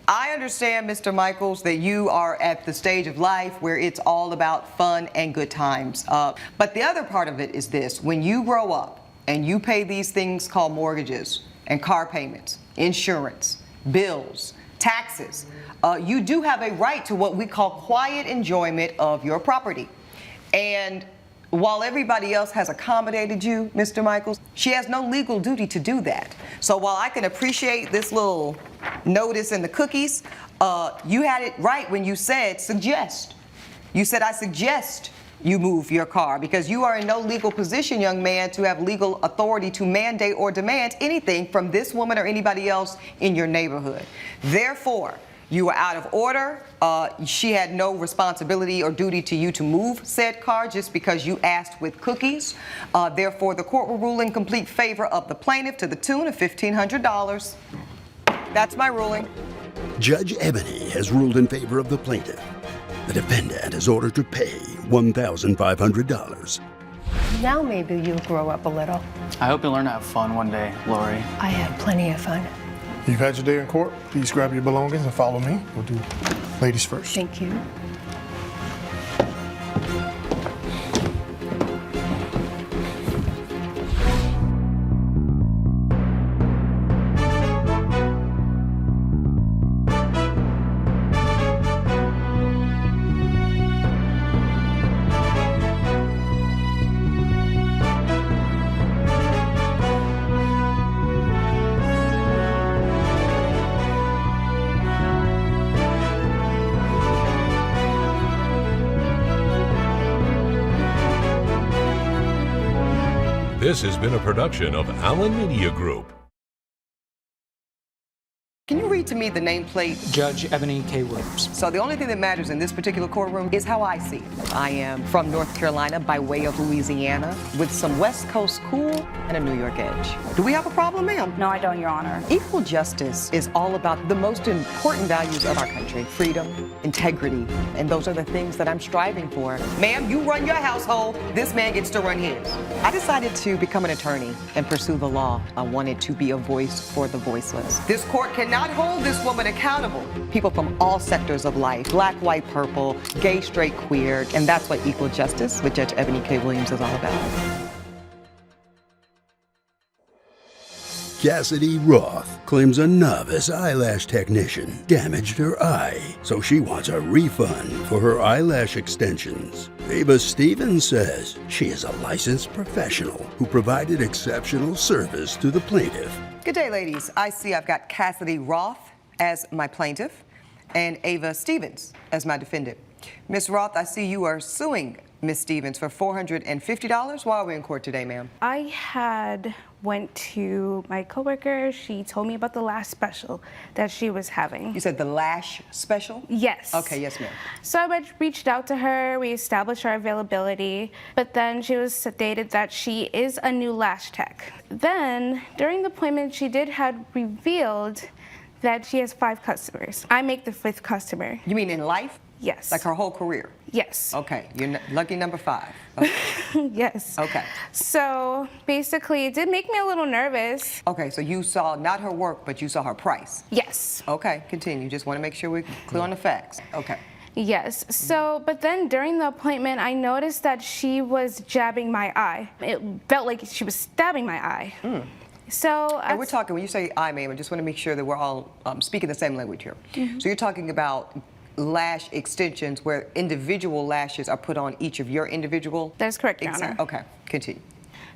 I understand, Mr. Michaels, that you are at the stage of life where it's all about fun and good times. But the other part of it is this. When you grow up and you pay these things called mortgages and car payments, insurance, bills, taxes, you do have a right to what we call quiet enjoyment of your property. And while everybody else has accommodated you, Mr. Michaels, she has no legal duty to do that. So while I can appreciate this little notice in the cookies, you had it right when you said suggest. You said, I suggest you move your car, because you are in no legal position, young man, to have legal authority to mandate or demand anything from this woman or anybody else in your neighborhood. Therefore, you were out of order. She had no responsibility or duty to you to move said car just because you asked with cookies. Therefore, the court will rule in complete favor of the plaintiff to the tune of $1,500. That's my ruling. Judge Ebony has ruled in favor of the plaintiff. The defendant is ordered to pay $1,500. Now maybe you'll grow up a little. I hope you learn to have fun one day, Lori. I had plenty of fun. You've had your day in court. Please grab your belongings and follow me. We'll do ladies first. Thank you. This has been a production of Allen Media Group. Can you read to me the nameplate? Judge Eboni K. Williams. So the only thing that matters in this particular courtroom is how I see it. I am from North Carolina by way of Louisiana with some West Coast cool and a New York edge. Do we have a problem, ma'am? No, I don't, Your Honor. Equal justice is all about the most important values of our country: freedom, integrity, and those are the things that I'm striving for. Ma'am, you run your household, this man gets to run his. I decided to become an attorney and pursue the law. I wanted to be a voice for the voiceless. This court cannot hold this woman accountable. People from all sectors of life, black, white, purple, gay, straight, queer, and that's what Equal Justice with Judge Eboni K. Williams is all about. Cassidy Roth claims a novice eyelash technician damaged her eye, so she wants a refund for her eyelash extensions. Ava Stevens says she is a licensed professional who provided exceptional service to the plaintiff. Good day, ladies. I see I've got Cassidy Roth as my plaintiff and Ava Stevens as my defendant. Ms. Roth, I see you are suing Ms. Stevens for $450. Why are we in court today, ma'am? I had went to my coworker. She told me about the lash special that she was having. You said the lash special? Yes. Okay, yes, ma'am. So I reached out to her. We established our availability, but then she was stated that she is a new lash tech. Then during the appointment, she had revealed that she has 5 customers. I make the 5th customer. You mean in life? Yes. Like her whole career? Yes. Okay, you're lucky number 5. Okay. Yes. Okay. So basically, it did make me a little nervous. Okay, so you saw not her work, but you saw her price? Yes. Okay, continue. Just want to make sure we're clear on the facts. Okay. Yes. So, but then during the appointment, I noticed that she was jabbing my eye. It felt like she was stabbing my eye. So, and we're talking, when you say eye, ma'am, I just want to make sure that we're all speaking the same language here. So you're talking about lash extensions where individual lashes are put on each of your individual? That is correct, Your Honor. Okay, continue.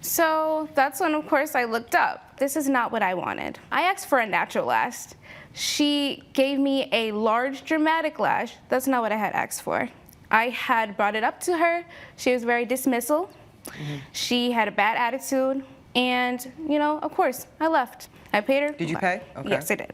So that's when, of course, I looked up. This is not what I wanted. I asked for a natural lash. She gave me a large dramatic lash. That's not what I had asked for. I had brought it up to her. She was very dismissal. She had a bad attitude. And, you know, of course, I left. I paid her. Did you pay? Okay. Yes, I did.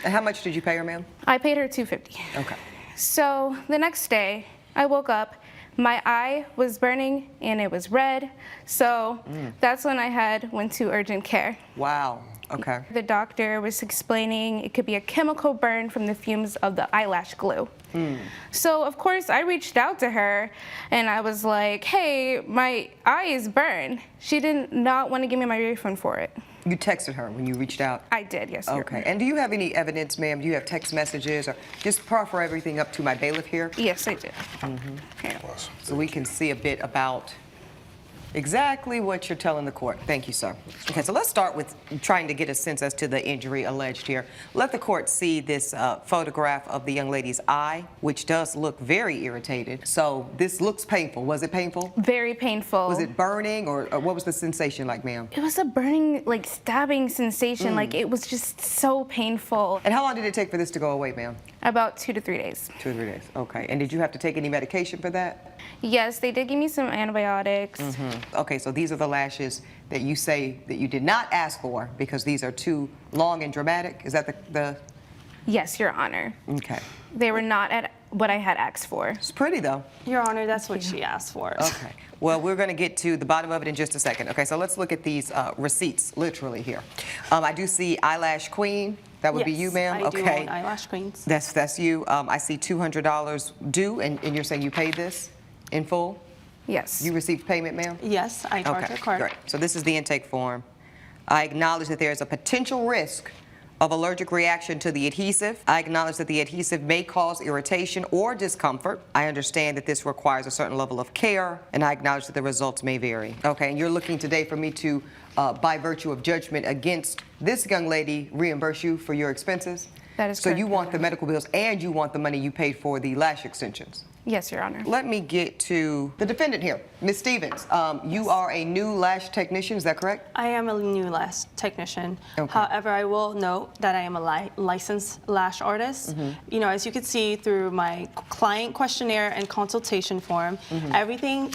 And how much did you pay her, ma'am? I paid her $250. Okay. So the next day, I woke up. My eye was burning and it was red. So that's when I went to urgent care. Wow. Okay. The doctor was explaining it could be a chemical burn from the fumes of the eyelash glue. So of course I reached out to her and I was like, hey, my eye is burned. She did not want to give me my refund for it. You texted her when you reached out? I did, yes. Your Okay. Honor. And do you have any evidence, ma'am? Do you have text messages or just proffer everything up to my bailiff here? Yes, I did. Here. So we can see a bit about exactly what you're telling the court. Thank you, sir. Okay, so let's start with trying to get a sense as to the injury alleged here. Let the court see this photograph of the young lady's eye, which does look very irritated. So this looks painful. Was it painful? Very painful. Was it burning or what was the sensation like, ma'am? It was a burning, like stabbing sensation. Like it was just so painful. And how long did it take for this to go away, ma'am? About 2 to 3 days. 2 to 3 days. Okay. And did you have to take any medication for that? Yes, they did give me some antibiotics. Okay, so these are the lashes that you say that you did not ask for because these are too long and dramatic. Is that the? Yes, Your Honor. Okay. They were not at what I had asked for. It's pretty though. Your Honor, that's what she asked for. Okay. Well, we're going to get to the bottom of it in just a second. Okay, so let's look at these receipts literally here. I do see Eyelash Queen. That would be you, ma'am? I Okay. do own Eyelash Queens. That's you. I see $200 due, and you're saying you paid this in full? Yes. You received payment, ma'am? Yes, I charge a card. Great. So this is the intake form. I acknowledge that there is a potential risk of allergic reaction to the adhesive. I acknowledge that the adhesive may cause irritation or discomfort. I understand that this requires a certain level of care, and I acknowledge that the results may vary. Okay, and you're looking today for me to, by virtue of judgment against this young lady, reimburse you for your expenses? That is so correct, you Your want the Honor. medical bills and you want the money you paid for the lash extensions? Yes, Your Honor. Let me get to the defendant here. Ms. Stevens, you are a new lash technician, is that correct? I am a new lash technician. Okay. However, I will note that I am a licensed lash artist. You know, as you can see through my client questionnaire and consultation form, everything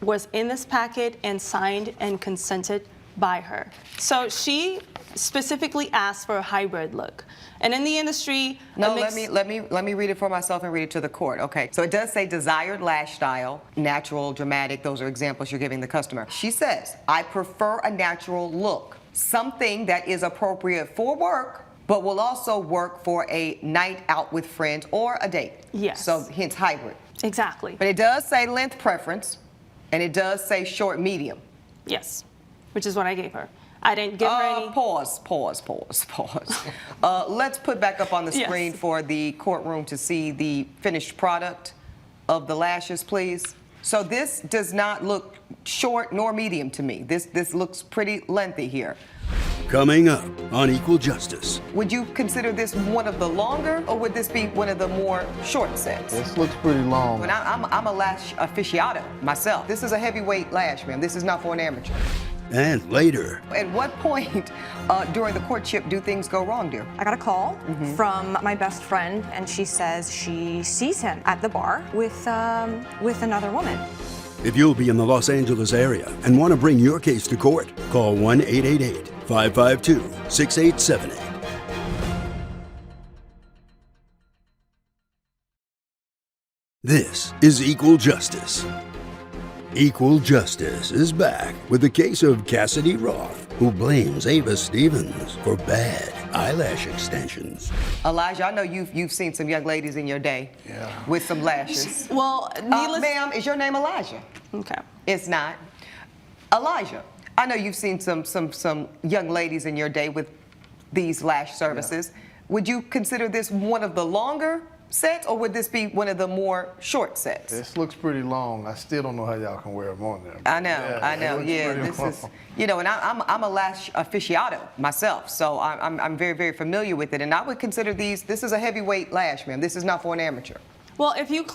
was in this packet and signed and consented by her. So she specifically asked for a hybrid look. And in the industry, No, let me read it for myself and read it to the court. Okay, so it does say desired lash style, natural, dramatic. Those are examples you're giving the customer. She says, I prefer a natural look, something that is appropriate for work, but will also work for a night out with friends or a date. Yes. So hence hybrid. Exactly. But it does say length preference, and it does say short, medium. Yes, which is what I gave her. I didn't give her any. Pause. Let's put back up on the screen Yes. for the courtroom to see the finished product of the lashes, please. So this does not look short nor medium to me. This looks pretty lengthy here. Coming up on Equal Justice. Would you consider this one of the longer, or would this be one of the more short sets? This looks pretty long. When I'm a lash aficionado myself. This is a heavyweight lash, ma'am. This is not for an amateur. And later, At what point during the courtship do things go wrong, dear? I got a call from my best friend, and she says she sees him at the bar with another woman. If you'll be in the Los Angeles area and want to bring your case to court, call 1-888-552-6878. This is Equal Justice. Equal Justice is back with the case of Cassidy Roth, who blames Ava Stevens for bad eyelash extensions. Elijah, I know you've seen some young ladies in your day with some lashes. Well, ma'am, is your name Elijah? Okay. It's not. Elijah, I know you've seen some young ladies in your day with these lash services. Would you consider this one of the longer sets, or would this be one of the more short sets? This looks pretty long. I still don't know how y'all can wear them on there. I know. This is, and I'm a lash aficionado myself, so I'm very, very familiar with it. And I would consider this is a heavyweight lash, ma'am. This is not for an amateur. Well, if you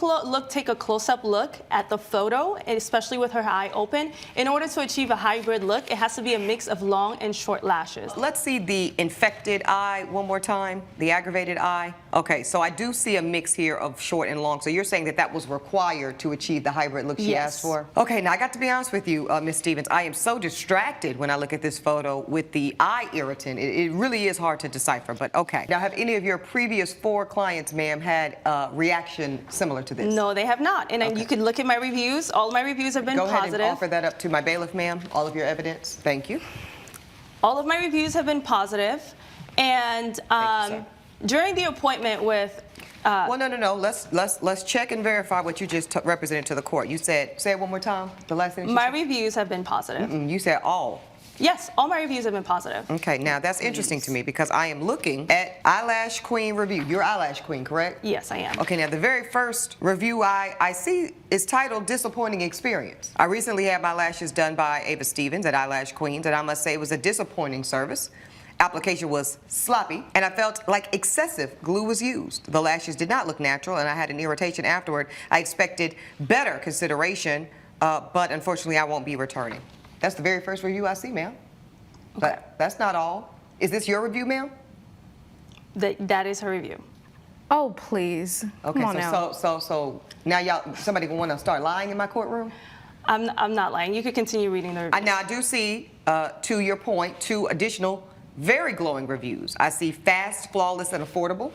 take a close-up look at the photo, especially with her eye open, in order to achieve a hybrid look, it has to be a mix of long and short lashes. Let's see the infected eye one more time, the aggravated eye. Okay, so I do see a mix here of short and long. So you're saying that was required to achieve the hybrid look she asked for? Okay, now I got to be honest with you, Ms. Stevens. I am so distracted when I look at this photo with the eye irritant. It really is hard to decipher, but okay. Now, have any of your previous 4 clients, ma'am, had a reaction similar to this? No, they have not. And you can look at my reviews. All of my reviews have been positive. Go ahead and offer that up to my bailiff, ma'am, all of your evidence. Thank you. All of my reviews have been positive. And during the appointment with... well, no. Let's check and verify what you just represented to the court. You say it one more time, the last thing you My said? reviews have been positive. You said all. Yes, all my reviews have been positive. Okay, now that's interesting to me because I am looking at Eyelash Queen review. You're Eyelash Queen, correct? Yes, I am. Okay, now the very first review I see is titled Disappointing Experience. I recently had my lashes done by Ava Stevens at Eyelash Queens, and I must say it was a disappointing service. Application was sloppy, and I felt like excessive glue was used. The lashes did not look natural, and I had an irritation afterward. I expected better consideration, but unfortunately I won't be returning. That's the very first review I see, ma'am. But that's not all. Is this your review, ma'am? That is her review. Oh, please. Okay, Come on now. so now somebody gonna want to start lying in my courtroom? I'm not lying. You could continue reading the reviews. Now I do see, to your point, 2 additional very glowing reviews. I see fast, flawless, and affordable.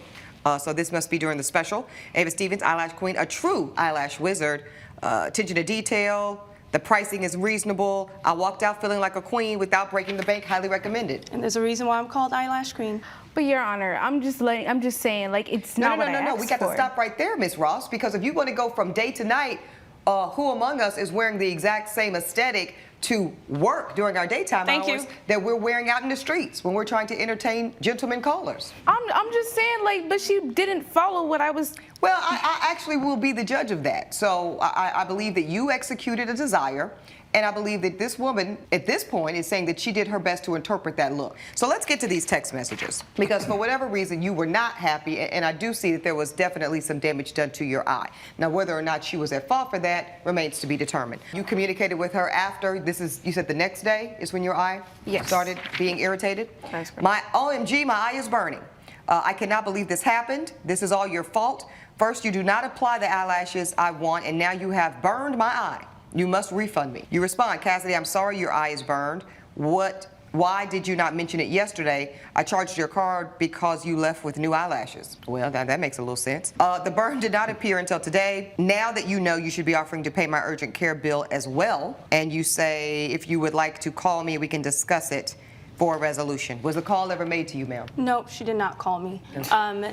So this must be during the special. Ava Stevens, Eyelash Queen, a true eyelash wizard. Attention to detail. The pricing is reasonable. I walked out feeling like a queen without breaking the bank. Highly recommended. And there's a reason why I'm called Eyelash Queen. But Your Honor, I'm just saying, like, it's not what I asked for. We got to stop right there, Miss Ross, because if you want to go from day to night, who among us is wearing the exact same aesthetic to work during our daytime hours that we're wearing out in the streets when we're trying to entertain gentlemen callers? I'm just saying, like, but she didn't follow what I was... Well, I actually will be the judge of that. So I believe that you executed a desire, and I believe that this woman, at this point, is saying that she did her best to interpret that look. So let's get to these text messages, because for whatever reason, you were not happy, and I do see that there was definitely some damage done to your eye. Now, whether or not she was at fault for that remains to be determined. You communicated with her after, you said the next day is when your eye started being irritated? That's correct. My OMG, my eye is burning. I cannot believe this happened. This is all your fault. First, you do not apply the eyelashes I want, and now you have burned my eye. You must refund me. You respond, Cassidy, I'm sorry your eye is burned. Why did you not mention it yesterday? I charged your card because you left with new eyelashes. Well, that makes a little sense. The burn did not appear until today. Now that you know, you should be offering to pay my urgent care bill as well. And you say, if you would like to call me, we can discuss it for a resolution. Was the call ever made to you, ma'am? Nope, she did not call me.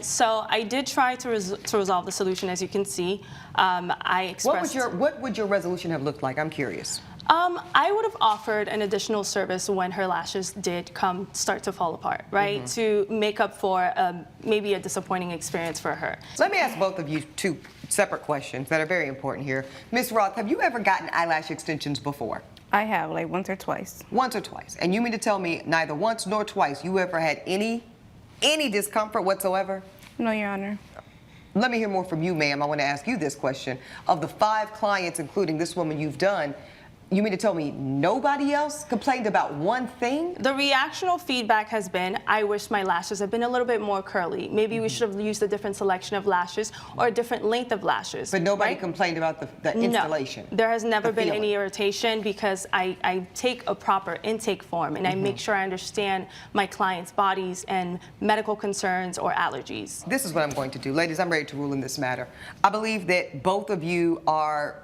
So I did try to resolve the solution, as you can see. I expressed... What would your resolution have looked like? I'm curious. I would have offered an additional service when her lashes did start to fall apart, right? To make up for maybe a disappointing experience for her. Let me ask both of you 2 separate questions that are very important here. Ms. Roth, have you ever gotten eyelash extensions before? I have, like, once or twice. Once or twice. And you mean to tell me neither once nor twice you ever had any discomfort whatsoever? No, Your Honor. Let me hear more from you, ma'am. I want to ask you this question. Of the 5 clients, including this woman you've done, You mean to tell me nobody else complained about one thing? The reactional feedback has been, I wish my lashes had been a little bit more curly. Maybe we should have used a different selection of lashes or a different length of lashes. But nobody right? complained about the installation? No, there has never been feeling. any irritation because I take a proper intake form and I make sure I understand my clients' bodies and medical concerns or allergies. This is what I'm going to do. Ladies, I'm ready to rule in this matter. I believe that both of you are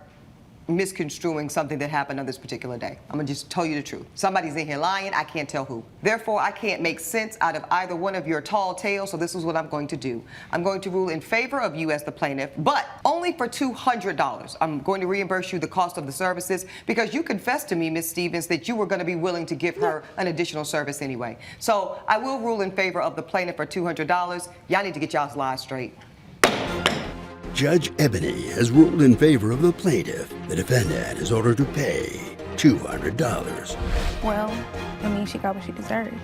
misconstruing something that happened on this particular day. I'm gonna just tell you the truth. Somebody's in here lying, I can't tell who. Therefore, I can't make sense out of either one of your tall tales, so this is what I'm going to do. I'm going to rule in favor of you as the plaintiff, but only for $200. I'm going to reimburse you the cost of the services because you confessed to me, Ms. Stevens, that you were gonna be willing to give her an additional service anyway. So I will rule in favor of the plaintiff for $200. Y'all need to get y'all's lies straight. Judge Eboni has ruled in favor of the plaintiff. The defendant is ordered to pay $200. Well, I mean, she got what she deserved.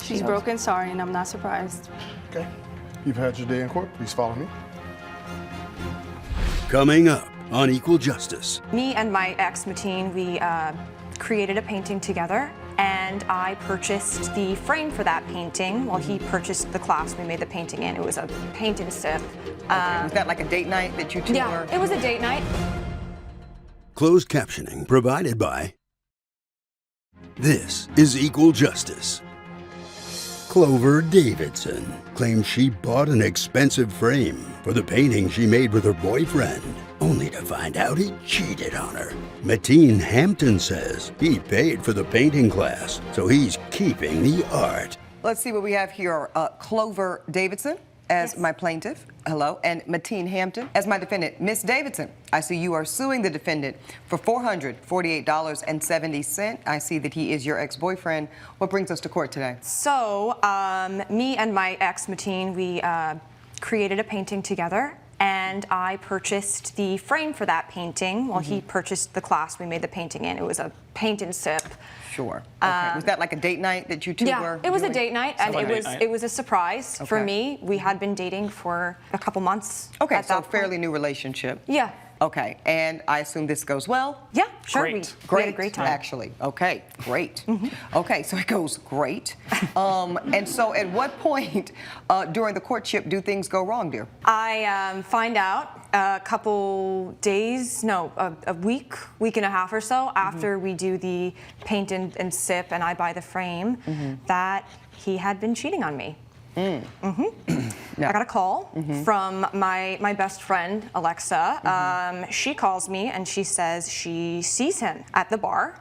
She's broken, sorry, and I'm not surprised. Okay. You've had your day in court. Please follow me. Coming up on Equal Justice. Me and my ex, Mateen, we created a painting together, and I purchased the frame for that painting while he purchased the class we made the painting in. It was a paint and sip. Was that like a date night that you two were? Yeah, it was a date night. Closed captioning provided by. This is Equal Justice. Clover Davidson claims she bought an expensive frame for the painting she made with her boyfriend, only to find out he cheated on her. Mateen Hampton says he paid for the painting class, so he's keeping the art. Let's see what we have here. Clover Davidson as my plaintiff, hello, and Mateen Hampton as my defendant. Miss Davidson, I see you are suing the defendant for $448.70. I see that he is your ex-boyfriend. What brings us to court today? So, me and my ex, Mateen, we created a painting together, and I purchased the frame for that painting while he purchased the class we made the painting in. It was a paint and sip. Sure. Okay. Was that like a date night that you two were it was doing? a date night, and it was a surprise for me. We had been dating for a couple months. Okay, so fairly new relationship. Yeah. Okay, and I assume this goes well? Yeah, sure. Great. We had a great time. Actually. Okay, great. Okay, so it goes great. And so at what point during the courtship do things go wrong, dear? I find out a couple days, no, a week and a half or so after we do the paint and sip and I buy the frame that he had been cheating on me. I got a call from my best friend, Alexa. She calls me and she says she sees him at the bar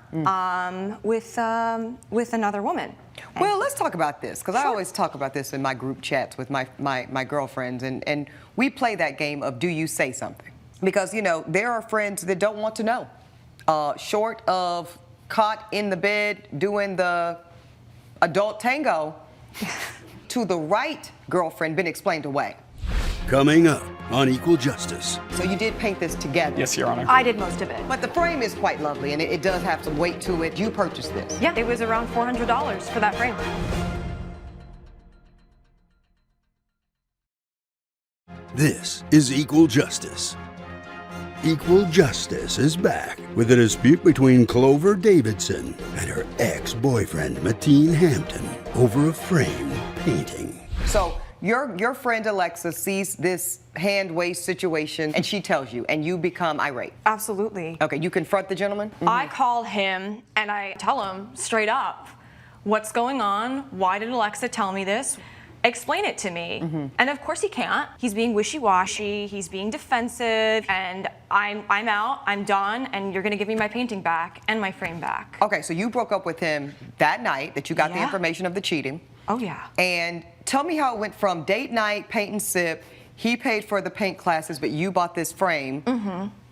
with another woman. Well, let's talk about this, because I always talk about this in my group chats with my girlfriends, and we play that game of do you say something? Because, you know, there are friends that don't want to know. Short of caught in the bed doing the adult tango, to the right girlfriend been explained away. Coming up on Equal Justice. So you did paint this together? Yes, Your Honor. I did most of it. But the frame is quite lovely, and it does have some weight to it. You purchased this? Yeah, it was around $400 for that frame. This is Equal Justice. Equal Justice is back with a dispute between Clover Davidson and her ex-boyfriend Mateen Hampton over a framed painting. So your friend Alexa sees this hand waste situation and she tells you, and you become irate. Absolutely. Okay, you confront the gentleman? I call him and I tell him straight up, what's going on? Why did Alexa tell me this? Explain it to me. And of course he can't. He's being wishy-washy, he's being defensive, and I'm out, I'm done, and you're gonna give me my painting back and my frame back. Okay, so you broke up with him that night that you got the information of the cheating. Oh yeah. And tell me how it went from date night, paint and sip, he paid for the paint classes, but you bought this frame.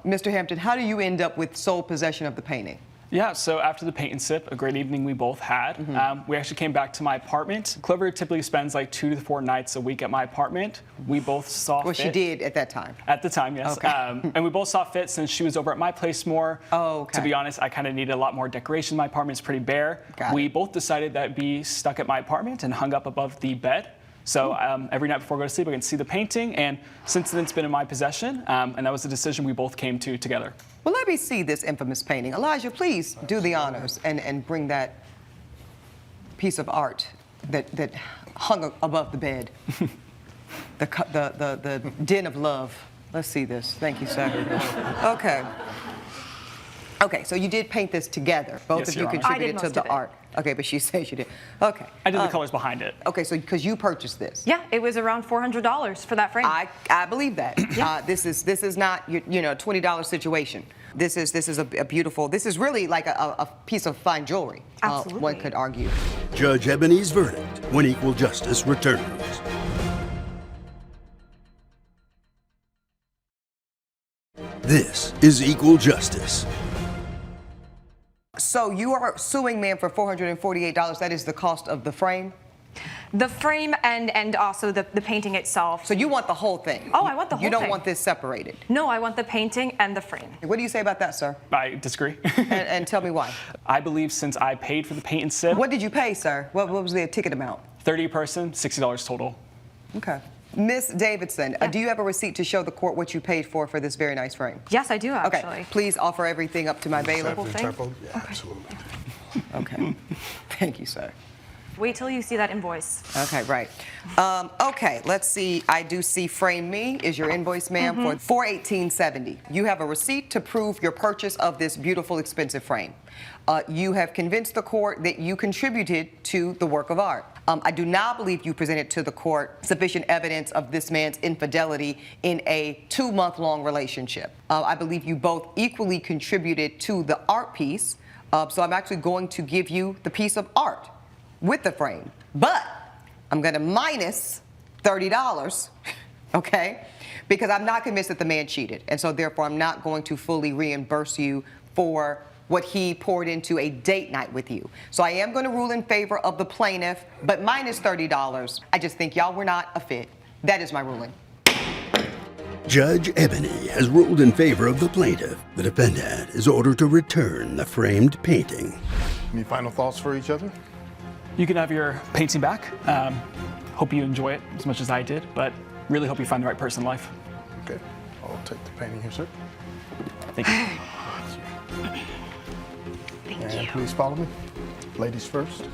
Mr. Hampton, how do you end up with sole possession of the painting? Yeah, so after the paint and sip, a great evening we both had, we actually came back to my apartment. Clover typically spends like 2 to 4 nights a week at my apartment. We both saw fit. Well, she did at that time. At the time, yes. Okay. And we both saw fit since she was over at my place more. Oh, okay. To be honest, I kind of needed a lot more decoration. My apartment's pretty bare. Got we it. both decided that we stuck at my apartment and hung up above the bed. So every night before I go to sleep, I can see the painting, and since then it's been in my possession, and that was a decision we both came to together. Well, let me see this infamous painting. Elijah, please do the honors and bring that piece of art that hung above the bed. the den of love. Let's see this. Thank you, sir. Okay. Okay, so you did paint this together. Both Yes, of you Your Honor. contributed to the art. Okay, but she says you did. Okay. I did the colors behind it. Okay, so because you purchased this. Yeah, it was around $400 for that frame. I believe that. This is not you know, a $20 situation. This is a beautiful. This is really like a piece of fine jewelry. Absolutely. One could argue. Judge Eboni's verdict when Equal Justice returns. This is Equal Justice. So you are suing man for $448. That is the cost of the frame? The frame and also the painting itself. So you want the whole thing? Oh, I want the whole thing. You don't want this separated? No, I want the painting and the frame. What do you say about that, sir? I disagree. and tell me why. I believe since I paid for the paint and sip. What did you pay, sir? What was the ticket amount? 30 person, $60 total. Okay. Miss Davidson, do you have a receipt to show the court what you paid for this very nice frame? Yes, I do, actually. Okay, please offer everything up to my bailiff. Yeah, absolutely. Okay. Thank you, sir. Wait till you see that invoice. Okay, right. Okay, let's see. I do see frame me is your invoice, ma'am, for $418.70. You have a receipt to prove your purchase of this beautiful, expensive frame. You have convinced the court that you contributed to the work of art. I do not believe you presented to the court sufficient evidence of this man's infidelity in a 2-month-long relationship. I believe you both equally contributed to the art piece, so I'm actually going to give you the piece of art with the frame, but I'm going to minus $30, okay, because I'm not convinced that the man cheated, and so therefore I'm not going to fully reimburse you for what he poured into a date night with you. So I am going to rule in favor of the plaintiff, but minus $30. I just think y'all were not a fit. That is my ruling. Judge Eboni has ruled in favor of the plaintiff. The defendant is ordered to return the framed painting. Any final thoughts for each other? You can have your painting back. Hope you enjoy it as much as I did, but really hope you find the right person in life. Okay, I'll take the painting here, sir. Thank you. And please follow me. Ladies first.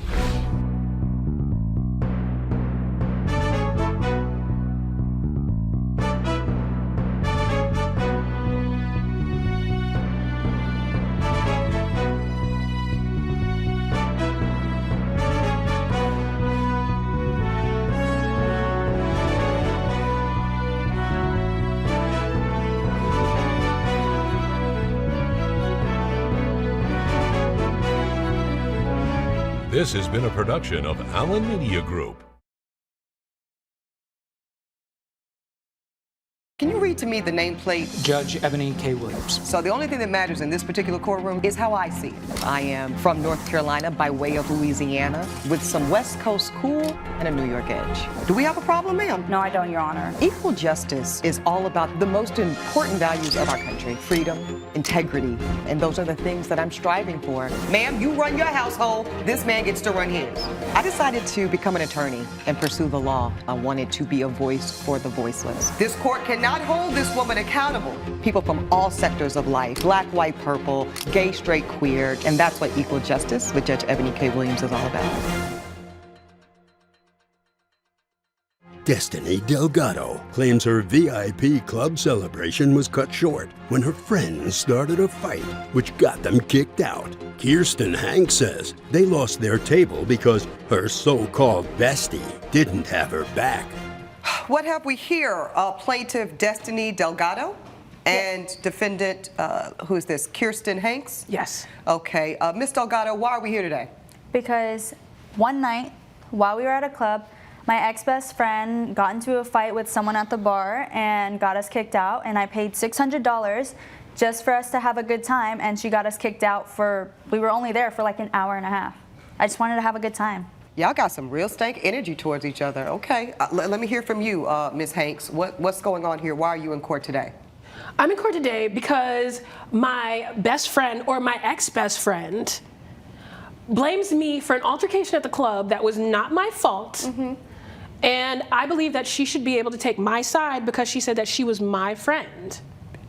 This has been a production of Allen Media Group. Can you read to me the nameplate? Judge Eboni K. Williams. So the only thing that matters in this particular courtroom is how I see it. I am from North Carolina by way of Louisiana with some West Coast cool and a New York edge. Do we have a problem, ma'am? No, I don't, Your Honor. Equal justice is all about the most important values of our country: freedom, integrity, and those are the things that I'm striving for. Ma'am, you run your household, this man gets to run his. I decided to become an attorney and pursue the law. I wanted to be a voice for the voiceless. This court cannot hold this woman accountable. People from all sectors of life, black, white, purple, gay, straight, queer, and that's what Equal Justice with Judge Eboni K. Williams is all about. Destiny Delgado claims her VIP club celebration was cut short when her friends started a fight, which got them kicked out. Kirsten Hanks says they lost their table because her so-called bestie didn't have her back. What have we here? Plaintiff Destiny Delgado and defendant, who is this, Kirsten Hanks? Yes. Okay. Ms. Delgado, why are we here today? Because one night, while we were at a club, my ex-best friend got into a fight with someone at the bar and got us kicked out, and I paid $600 just for us to have a good time, and she got us kicked out we were only there for like an hour and a half. I just wanted to have a good time. Y'all got some real stank energy towards each other. Okay. Let me hear from you, Ms. Hanks. What's going on here? Why are you in court today? I'm in court today because my best friend, or my ex-best friend, blames me for an altercation at the club that was not my fault. And I believe that she should be able to take my side because she said that she was my friend.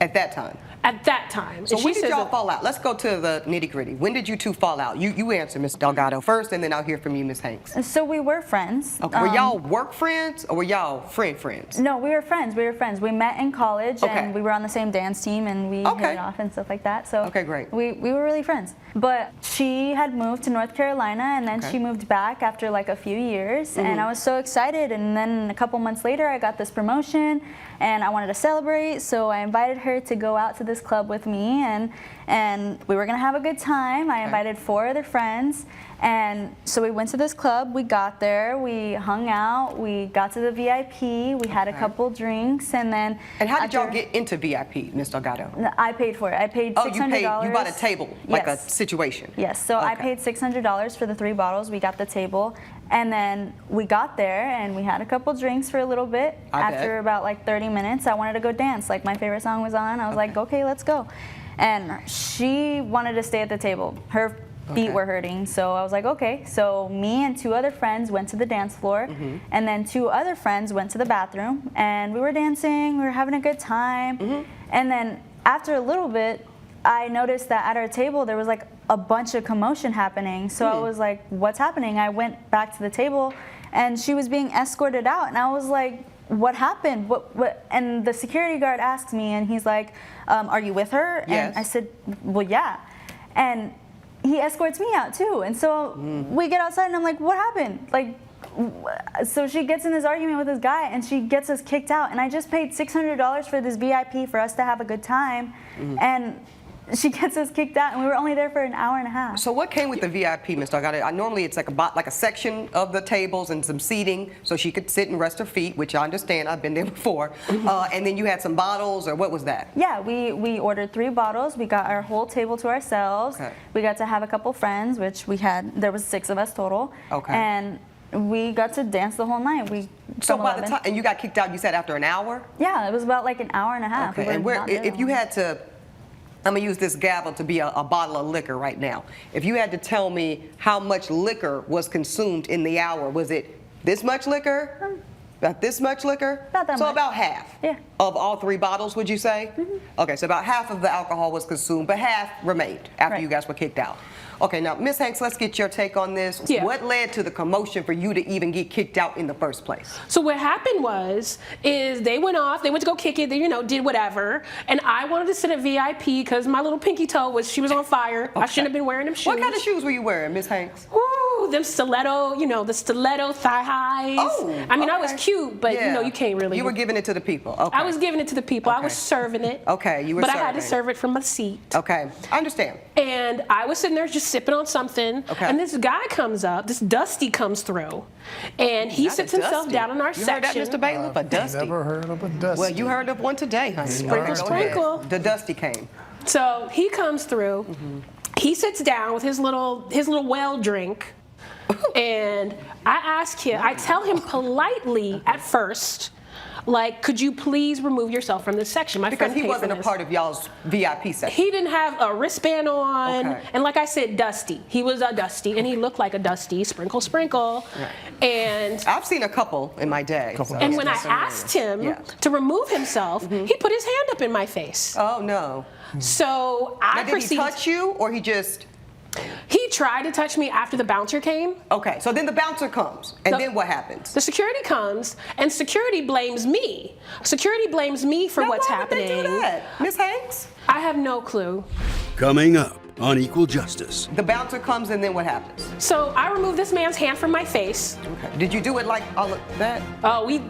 At that time? At that time. So And when she did says y'all that- fall out? Let's go to the nitty gritty. When did you two fall out? You answer, Ms. Delgado, first, and then I'll hear from you, Ms. Hanks. So we were friends. Okay. Were y'all work friends or were y'all friends? No, we were friends. We were friends. We met in college, Okay. and we were on the same dance team, and we hit it off and stuff like that. So okay, great. We were really friends. But she had moved to North Carolina, and then she moved back after like a few years, and I was so excited. And then a couple months later, I got this promotion, and I wanted to celebrate, so I invited her to go out to this club with me, and we were gonna have a good time. I invited 4 other friends, and so we went to this club. We got there, we hung out, we got to the VIP, we had a couple drinks, and then. And how did y'all get into VIP, Ms. Delgado? I paid for it. I paid $600. You bought a table, like a situation. Yes, so I paid $600 for the 3 bottles. We got the table, and then we got there and we had a couple drinks for a little bit. After about like 30 minutes, I wanted to go dance. Like my favorite song was on. I was like, okay, let's go. And she wanted to stay at the table. Her feet were hurting, so I was like, okay. So me and 2 other friends went to the dance floor, and then 2 other friends went to the bathroom, and we were dancing, we were having a good time. And then after a little bit, I noticed that at our table there was like a bunch of commotion happening. So I was like, what's happening? I went back to the table, and she was being escorted out, and I was like, what happened? What? And the security guard asked me, and he's like, are you with her? Yes. And I said, well, yeah. And he escorts me out too. And so we get outside, and I'm like, what happened? Like, so she gets in this argument with this guy, and she gets us kicked out. And I just paid $600 for this VIP for us to have a good time, and she gets us kicked out, and we were only there for an hour and a half. So what came with the VIP, Ms. Delgado? Normally it's like a section of the tables and some seating so she could sit and rest her feet, which I understand, I've been there before. And then you had some bottles, or what was that? Yeah, we ordered 3 bottles. We got our whole table to ourselves. We got to have a couple friends, which there was 6 of us total. And we got to dance the whole night. So by the time, and you got kicked out, you said after an hour? Yeah, it was about like an hour and a half. Okay, and if you had to, I'm gonna use this gavel to be a bottle of liquor right now. If you had to tell me how much liquor was consumed in the hour, was it this much liquor? About this much liquor? About that so much. about half of all 3 bottles, would you say? Okay, so about half of the alcohol was consumed, but half remained after you guys were kicked out. Okay, now, Ms. Hanks, let's get your take on this. Yeah. What led to the commotion for you to even get kicked out in the first place? So what happened is they went off, they went to go kick it, they, did whatever, and I wanted to sit at VIP because my little pinky toe she was on fire. I shouldn't have been wearing them shoes. What kind of shoes were you wearing, Ms. Hanks? Ooh, them stiletto, the stiletto thigh highs. Oh, I mean, I was cute, but you can't really. You were giving it to the people. Okay. I was giving it to the people. I was serving it. Okay, you were but serving. I had to serve it from my seat. Okay, I understand. And I was sitting there just sipping on something. Okay. And this guy comes up, this Dusty comes through, and he sits himself down in our section. You heard that, Mr. Bailiff? A Dusty? Never heard of a Dusty. Well, you heard of one today, honey. Sprinkle, sprinkle. The Dusty came. So he comes through. He sits down with his little well drink, and I tell him politely at first, like, could you please remove yourself from this section? My because friend he paid wasn't for a this. part of y'all's VIP section. He didn't have a wristband on, Okay. and like I said, Dusty. He was a Dusty, and he looked like a Dusty, sprinkle, sprinkle. Right. And I've seen a couple in my day. and when I asked him to remove himself, he put his hand up in my face. Oh no! So I Now, did he proceeded. touch you, or he just? He tried to touch me after the bouncer came. Okay, so then the bouncer comes, and then what happens? The security comes, and security blames me. Security blames me for what's why would they happening. do that? Ms. Hanks? I have no clue. Coming up on Equal Justice. The bouncer comes, and then what happens? So I removed this man's hand from my face. Okay. Did you do it like all of that? Oh, we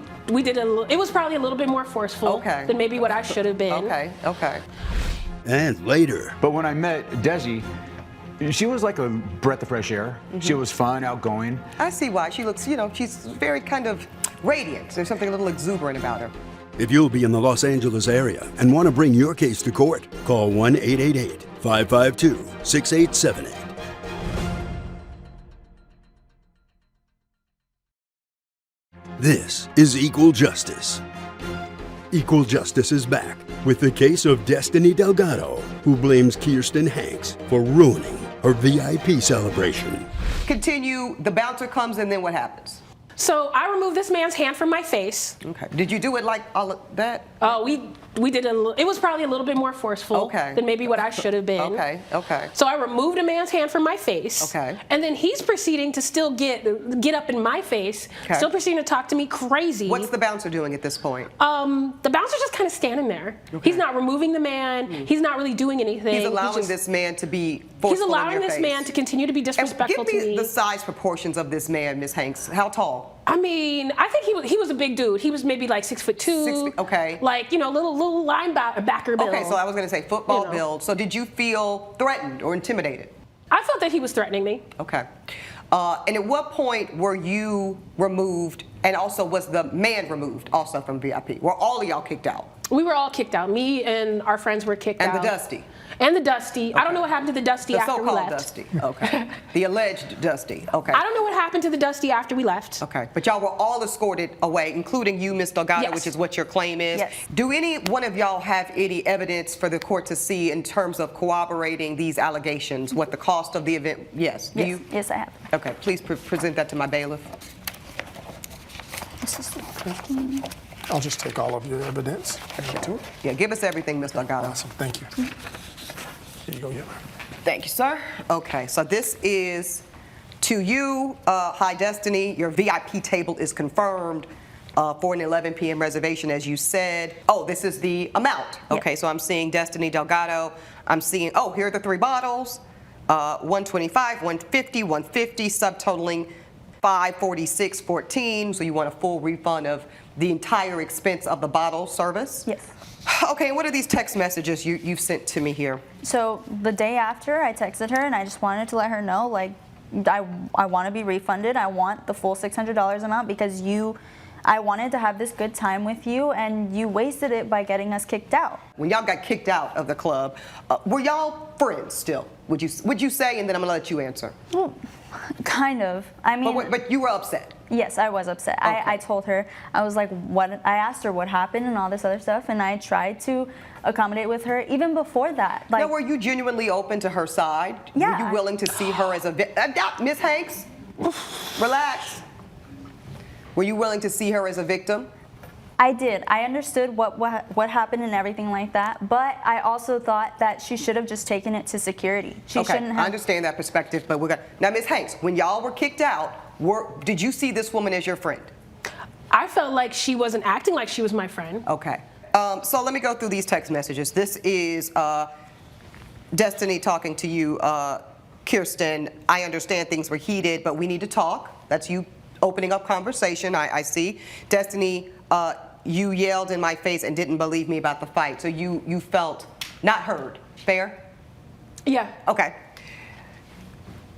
did it was probably a little bit more forceful than maybe what I should have been. Okay. And later. But when I met Desi, she was like a breath of fresh air. She was fun, outgoing. I see why. She looks, she's very kind of radiant. There's something a little exuberant about her. If you'll be in the Los Angeles area and want to bring your case to court, call 1-888-552-6878. This is Equal Justice. Equal Justice is back with the case of Destiny Delgado, who blames Kirsten Hanks for ruining her VIP celebration. Continue. The bouncer comes, and then what happens? So I removed this man's hand from my face. Okay. Did you do it like all of that? Oh, we did it was probably a little bit more forceful than maybe what I should have been. Okay. So I removed a man's hand from my face. Okay. And then he's proceeding to still get up in my face, still proceeding to talk to me crazy. What's the bouncer doing at this point? The bouncer's just kind of standing there. Okay. He's not removing the man. He's not really doing anything. He's allowing this man to be forceful He's allowing in your this face. man to continue to be disrespectful Give to me. the size proportions of this man, Ms. Hanks. How tall? I mean, I think he was a big dude. He was maybe like 6'2". Okay. Like, little linebacker build. Okay, so I was going to say football build. So did you feel threatened or intimidated? I felt that he was threatening me. Okay. And at what point were you removed, and also was the man removed also from VIP? Were all of y'all kicked out? We were all kicked out. Me and our friends were kicked out. And the Dusty? And the Dusty. I don't know what happened to the Dusty after we left. The so-called Dusty. Okay. The alleged Dusty. Okay. I don't know what happened to the Dusty after we left. Okay. But y'all were all escorted away, including you, Ms. Delgado, which is what your claim is. Yes. Do any one of y'all have any evidence for the court to see in terms of corroborating these allegations? What the cost of the event? Yes. Do you? Yes, I have. Okay. Please present that to my bailiff. I'll just take all of your evidence. Yeah, give us everything, Ms. Delgado. Awesome, thank you. Here you go, yeah. Thank you, sir. Okay, so this is to you, High Destiny. Your VIP table is confirmed for an 11 p.m. reservation, as you said. Oh, this is the amount. Okay, so I'm seeing Destiny Delgado. I'm seeing, here are the 3 bottles. 125, 150, 150, subtotaling 546.14. So you want a full refund of the entire expense of the bottle service? Yes. Okay, and what are these text messages you've sent to me here? So the day after, I texted her and I just wanted to let her know, like, I want to be refunded. I want the full $600 amount because I wanted to have this good time with you and you wasted it by getting us kicked out. When y'all got kicked out of the club, were y'all friends still? Would you say, and then I'm gonna let you answer? Well, kind of. I mean, but you were upset. Yes, I was upset. Okay. I told her, I was like, I asked her what happened and all this other stuff, and I tried to accommodate with her even before that. Like, now, were you genuinely open to her side? Yeah. Were you willing to see her as a Miss Hanks? Relax. Were you willing to see her as a victim? I did. I understood what happened and everything like that, but I also thought that she should have just taken it to security. She shouldn't have. I understand that perspective, but now, Ms. Hanks, when y'all were kicked out, did you see this woman as your friend? I felt like she wasn't acting like she was my friend. Okay. So let me go through these text messages. This is Destiny talking to you, Kirsten. I understand things were heated, but we need to talk. That's you opening up conversation, I see. Destiny, you yelled in my face and didn't believe me about the fight. So you felt not heard. Fair? Yeah. Okay.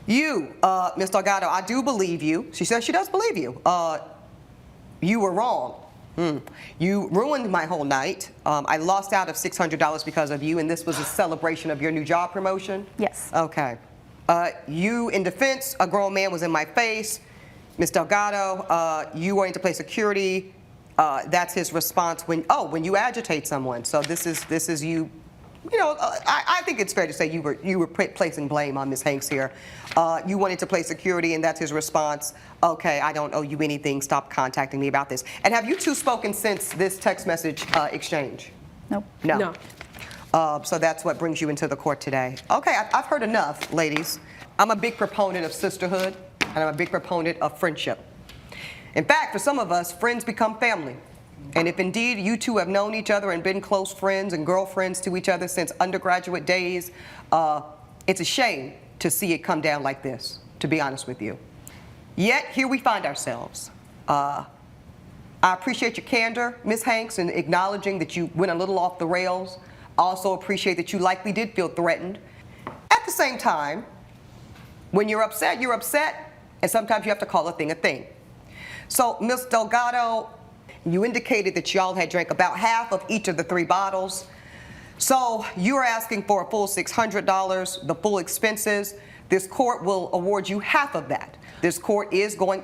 You, Ms. Delgado, I do believe you. She says she does believe you. You were wrong. You ruined my whole night. I lost out of $600 because of you, and this was a celebration of your new job promotion? Yes. Okay. You, in defense, a grown man was in my face. Ms. Delgado, you wanting to play security. That's his response when you agitate someone. So this is you. You know, I think it's fair to say you were placing blame on Ms. Hanks here. You wanted to play security, and that's his response. Okay, I don't owe you anything. Stop contacting me about this. And have you two spoken since this text message exchange? Nope. No. So that's what brings you into the court today. Okay, I've heard enough, ladies. I'm a big proponent of sisterhood, and I'm a big proponent of friendship. In fact, for some of us, friends become family. And if indeed you two have known each other and been close friends and girlfriends to each other since undergraduate days, it's a shame to see it come down like this, to be honest with you. Yet, here we find ourselves. I appreciate your candor, Ms. Hanks, in acknowledging that you went a little off the rails. I also appreciate that you likely did feel threatened. At the same time, when you're upset, and sometimes you have to call a thing. So, Ms. Delgado, you indicated that y'all had drank about half of each of the 3 bottles. So you're asking for a full $600, the full expenses. This court will award you half of that. This court is going,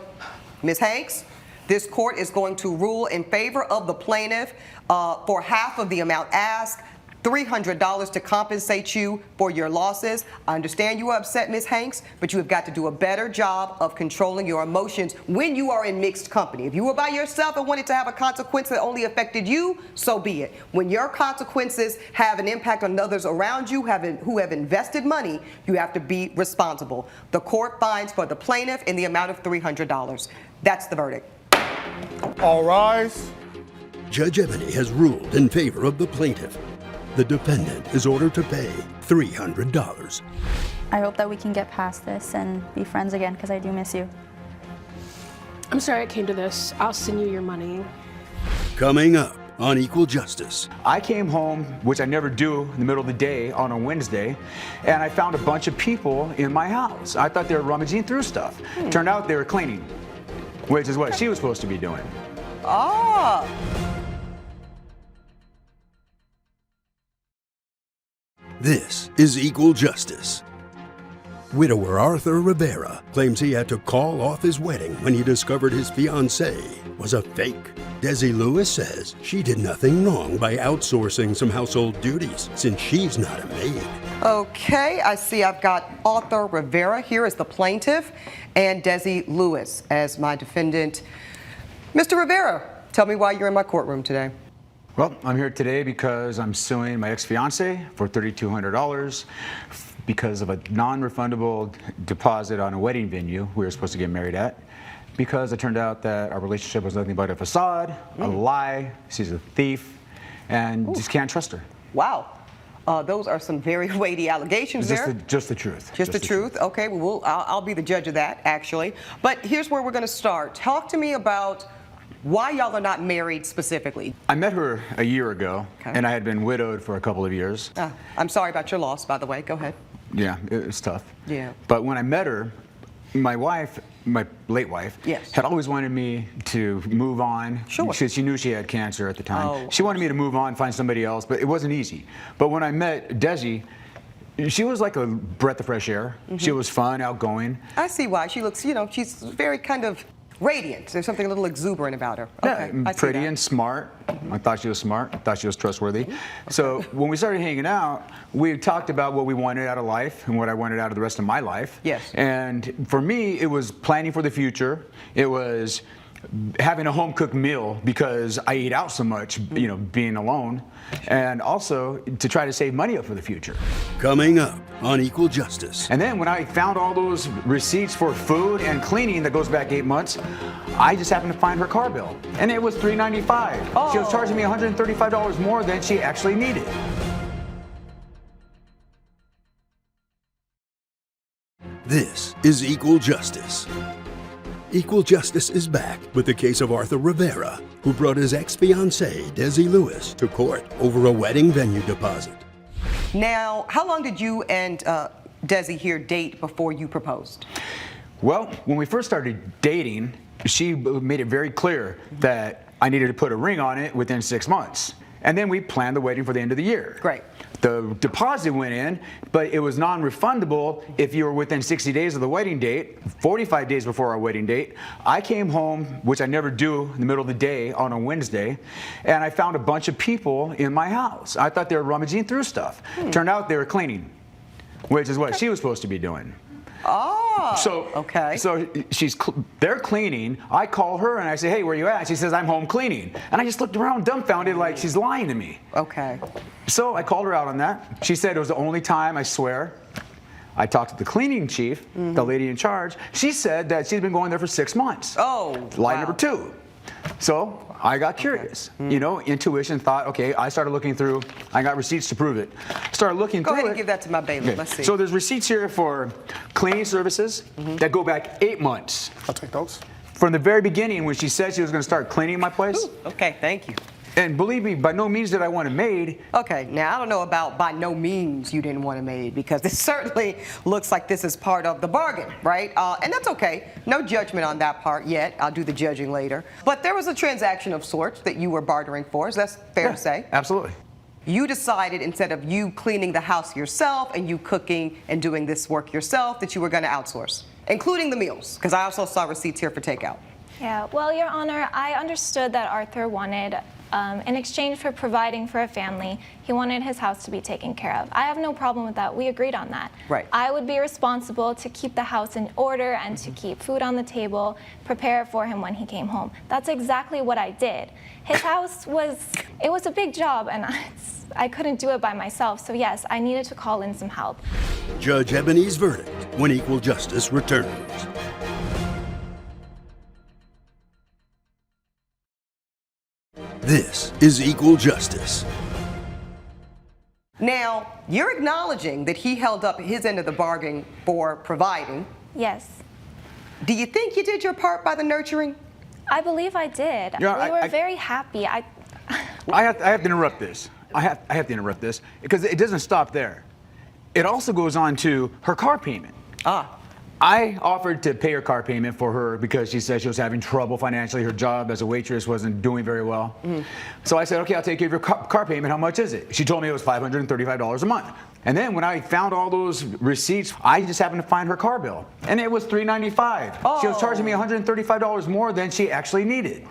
Ms. Hanks, this court is going to rule in favor of the plaintiff for half of the amount asked. $300 to compensate you for your losses. I understand you are upset, Ms. Hanks, but you have got to do a better job of controlling your emotions when you are in mixed company. If you were by yourself and wanted to have a consequence that only affected you, so be it. When your consequences have an impact on others around you who have invested money, you have to be responsible. The court finds for the plaintiff in the amount of $300. That's the verdict. All rise. Judge Eboni has ruled in favor of the plaintiff. The defendant is ordered to pay $300. I hope that we can get past this and be friends again because I do miss you. I'm sorry it came to this. I'll send you your money. Coming up on Equal Justice. I came home, which I never do, in the middle of the day on a Wednesday, and I found a bunch of people in my house. I thought they were rummaging through stuff. Turned out they were cleaning, which is what she was supposed to be doing. Ah. This is Equal Justice. Widower Arthur Rivera claims he had to call off his wedding when he discovered his fiancée was a fake. Desi Lewis says she did nothing wrong by outsourcing some household duties since she's not a maid. Okay, I see I've got Arthur Rivera here as the plaintiff and Desi Lewis as my defendant. Mr. Rivera, tell me why you're in my courtroom today. Well, I'm here today because I'm suing my ex-fiance for $3,200 because of a non-refundable deposit on a wedding venue we were supposed to get married at, because it turned out that our relationship was nothing but a facade, a lie, she's a thief, and just can't trust her. Wow. Those are some very weighty allegations there. Just the truth. Just the truth. Okay, well, I'll be the judge of that, actually. But here's where we're going to start. Talk to me about why y'all are not married specifically. I met her a year ago, and I had been widowed for a couple of years. I'm sorry about your loss, by the way. Go ahead. Yeah, it was tough. Yeah. But when I met her, my wife, my late wife, yes, had always wanted me to move on. Sure. She knew she had cancer at the time. Oh. She wanted me to move on, find somebody else, but it wasn't easy. But when I met Desi, she was like a breath of fresh air. She was fun, outgoing. I see why. She looks, she's very kind of radiant. There's something a little exuberant about her. Okay, Yeah, pretty and smart. I thought she was smart. I thought she was trustworthy. So when we started hanging out, we talked about what we wanted out of life and what I wanted out of the rest of my life. Yes. And for me, it was planning for the future. It was having a home-cooked meal because I eat out so much, being alone, and also to try to save money up for the future. Coming up on Equal Justice. And then when I found all those receipts for food and cleaning that goes back 8 months, I just happened to find her car bill, and it was $395. Oh. She was charging me $135 more than she actually needed. This is Equal Justice. Equal Justice is back with the case of Arthur Rivera, who brought his ex-fiancée, Desi Lewis, to court over a wedding venue deposit. Now, how long did you and Desi here date before you proposed? Well, when we first started dating, she made it very clear that I needed to put a ring on it within 6 months. And then we planned the wedding for the end of the year. Great. The deposit went in, but it was non-refundable if you were within 60 days of the wedding date, 45 days before our wedding date. I came home, which I never do, in the middle of the day on a Wednesday, and I found a bunch of people in my house. I thought they were rummaging through stuff. Turned out they were cleaning, which is what she was supposed to be doing. Oh, So they're cleaning. I call her and I say, hey, where you at? She says, I'm home cleaning. And I just looked around dumbfounded like she's lying to me. Okay. So I called her out on that. She said it was the only time, I swear. I talked to the cleaning chief, the lady in charge. She said that she's been going there for 6 months. Oh, Lie number 2. So I got curious. Intuition, thought, okay, I started looking through. I got receipts to prove it. Started looking through it. Go ahead and give that to my bailiff. Okay. Let's see. So there's receipts here for cleaning services that go back 8 months. I'll take those. From the very beginning, when she said she was going to start cleaning my place. Ooh, okay, thank you. And believe me, by no means did I want a maid. Okay, now I don't know about by no means you didn't want a maid, because it certainly looks like this is part of the bargain, right? And that's okay. No judgment on that part yet. I'll do the judging later. But there was a transaction of sorts that you were bartering for. Is that fair to say? Absolutely. You decided, instead of you cleaning the house yourself and you cooking and doing this work yourself, that you were going to outsource, including the meals, because I also saw receipts here for takeout. Yeah, well, Your Honor, I understood that Arthur wanted In exchange for providing for a family, he wanted his house to be taken care of. I have no problem with that. We agreed on that. Right. I would be responsible to keep the house in order and to keep food on the table, prepare for him when he came home. That's exactly what I did. His house it was a big job, and I couldn't do it by myself. So yes, I needed to call in some help. Judge Eboni's verdict when Equal Justice returns. This is Equal Justice. Now, you're acknowledging that he held up his end of the bargain for providing. Yes. Do you think you did your part by the nurturing? I believe I did. Yeah, we were very happy. I have to interrupt this. I have to interrupt this because it doesn't stop there. It also goes on to her car payment. I offered to pay her car payment for her because she said she was having trouble financially. Her job as a waitress wasn't doing very well. So I said, okay, I'll take care of your car payment. How much is it? She told me it was $535 a month. And then when I found all those receipts, I just happened to find her car bill. And it was $395. She was charging me $135 more than she actually needed.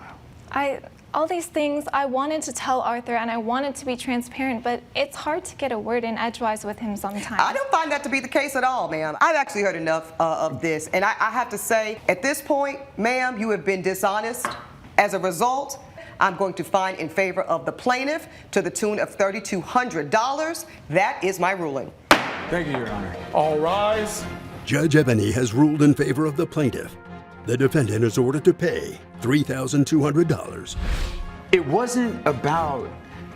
All these things, I wanted to tell Arthur and I wanted to be transparent, but it's hard to get a word in edgewise with him sometimes. I don't find that to be the case at all, ma'am. I've actually heard enough of this, and I have to say, at this point, ma'am, you have been dishonest. As a result, I'm going to find in favor of the plaintiff to the tune of $3,200. That is my ruling. Thank you, Your Honor. All rise. Judge Eboni has ruled in favor of the plaintiff. The defendant is ordered to pay $3,200. It wasn't about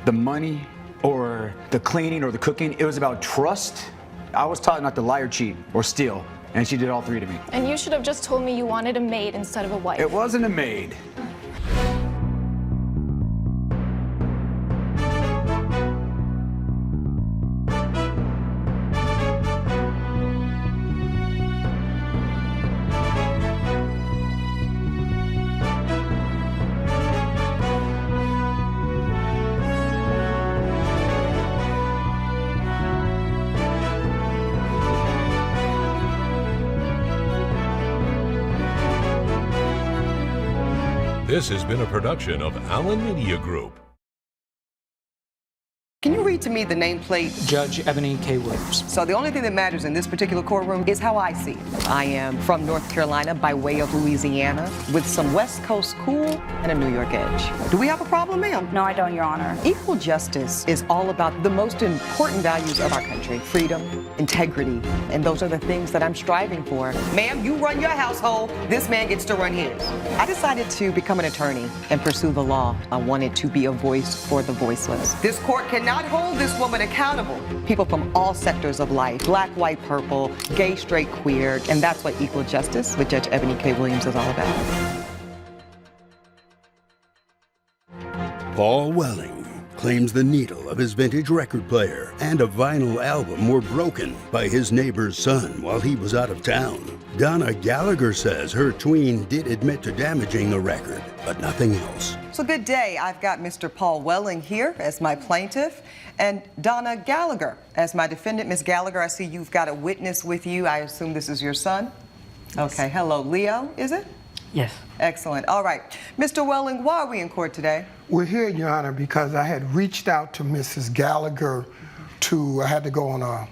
the money or the cleaning or the cooking. It was about trust. I was taught not to lie or cheat or steal, and she did all three to me. And you should have just told me you wanted a maid instead of a wife. It wasn't a maid. This has been a production of Allen Media Group. Can you read to me the nameplate? Judge Eboni K. Williams. So the only thing that matters in this particular courtroom is how I see it. I am from North Carolina by way of Louisiana with some West Coast cool and a New York edge. Do we have a problem, ma'am? No, I don't, Your Honor. Equal justice is all about the most important values of our country: freedom, integrity, and those are the things that I'm striving for. Ma'am, you run your household, this man gets to run his. I decided to become an attorney and pursue the law. I wanted to be a voice for the voiceless. This court cannot hold this woman accountable. People from all sectors of life, black, white, purple, gay, straight, queer, and that's what Equal Justice with Judge Eboni K. Williams is all about. Paul Welling claims the needle of his vintage record player and a vinyl album were broken by his neighbor's son while he was out of town. Donna Gallagher says her tween did admit to damaging the record, but nothing else. So good day. I've got Mr. Paul Welling here as my plaintiff and Donna Gallagher as my defendant. Ms. Gallagher, I see you've got a witness with you. I assume this is your son? Yes. Okay, hello. Leo, is it? Yes. Excellent. All right. Mr. Welling, why are we in court today? We're here, Your Honor, because I had reached out to Mrs. Gallagher I had to go on a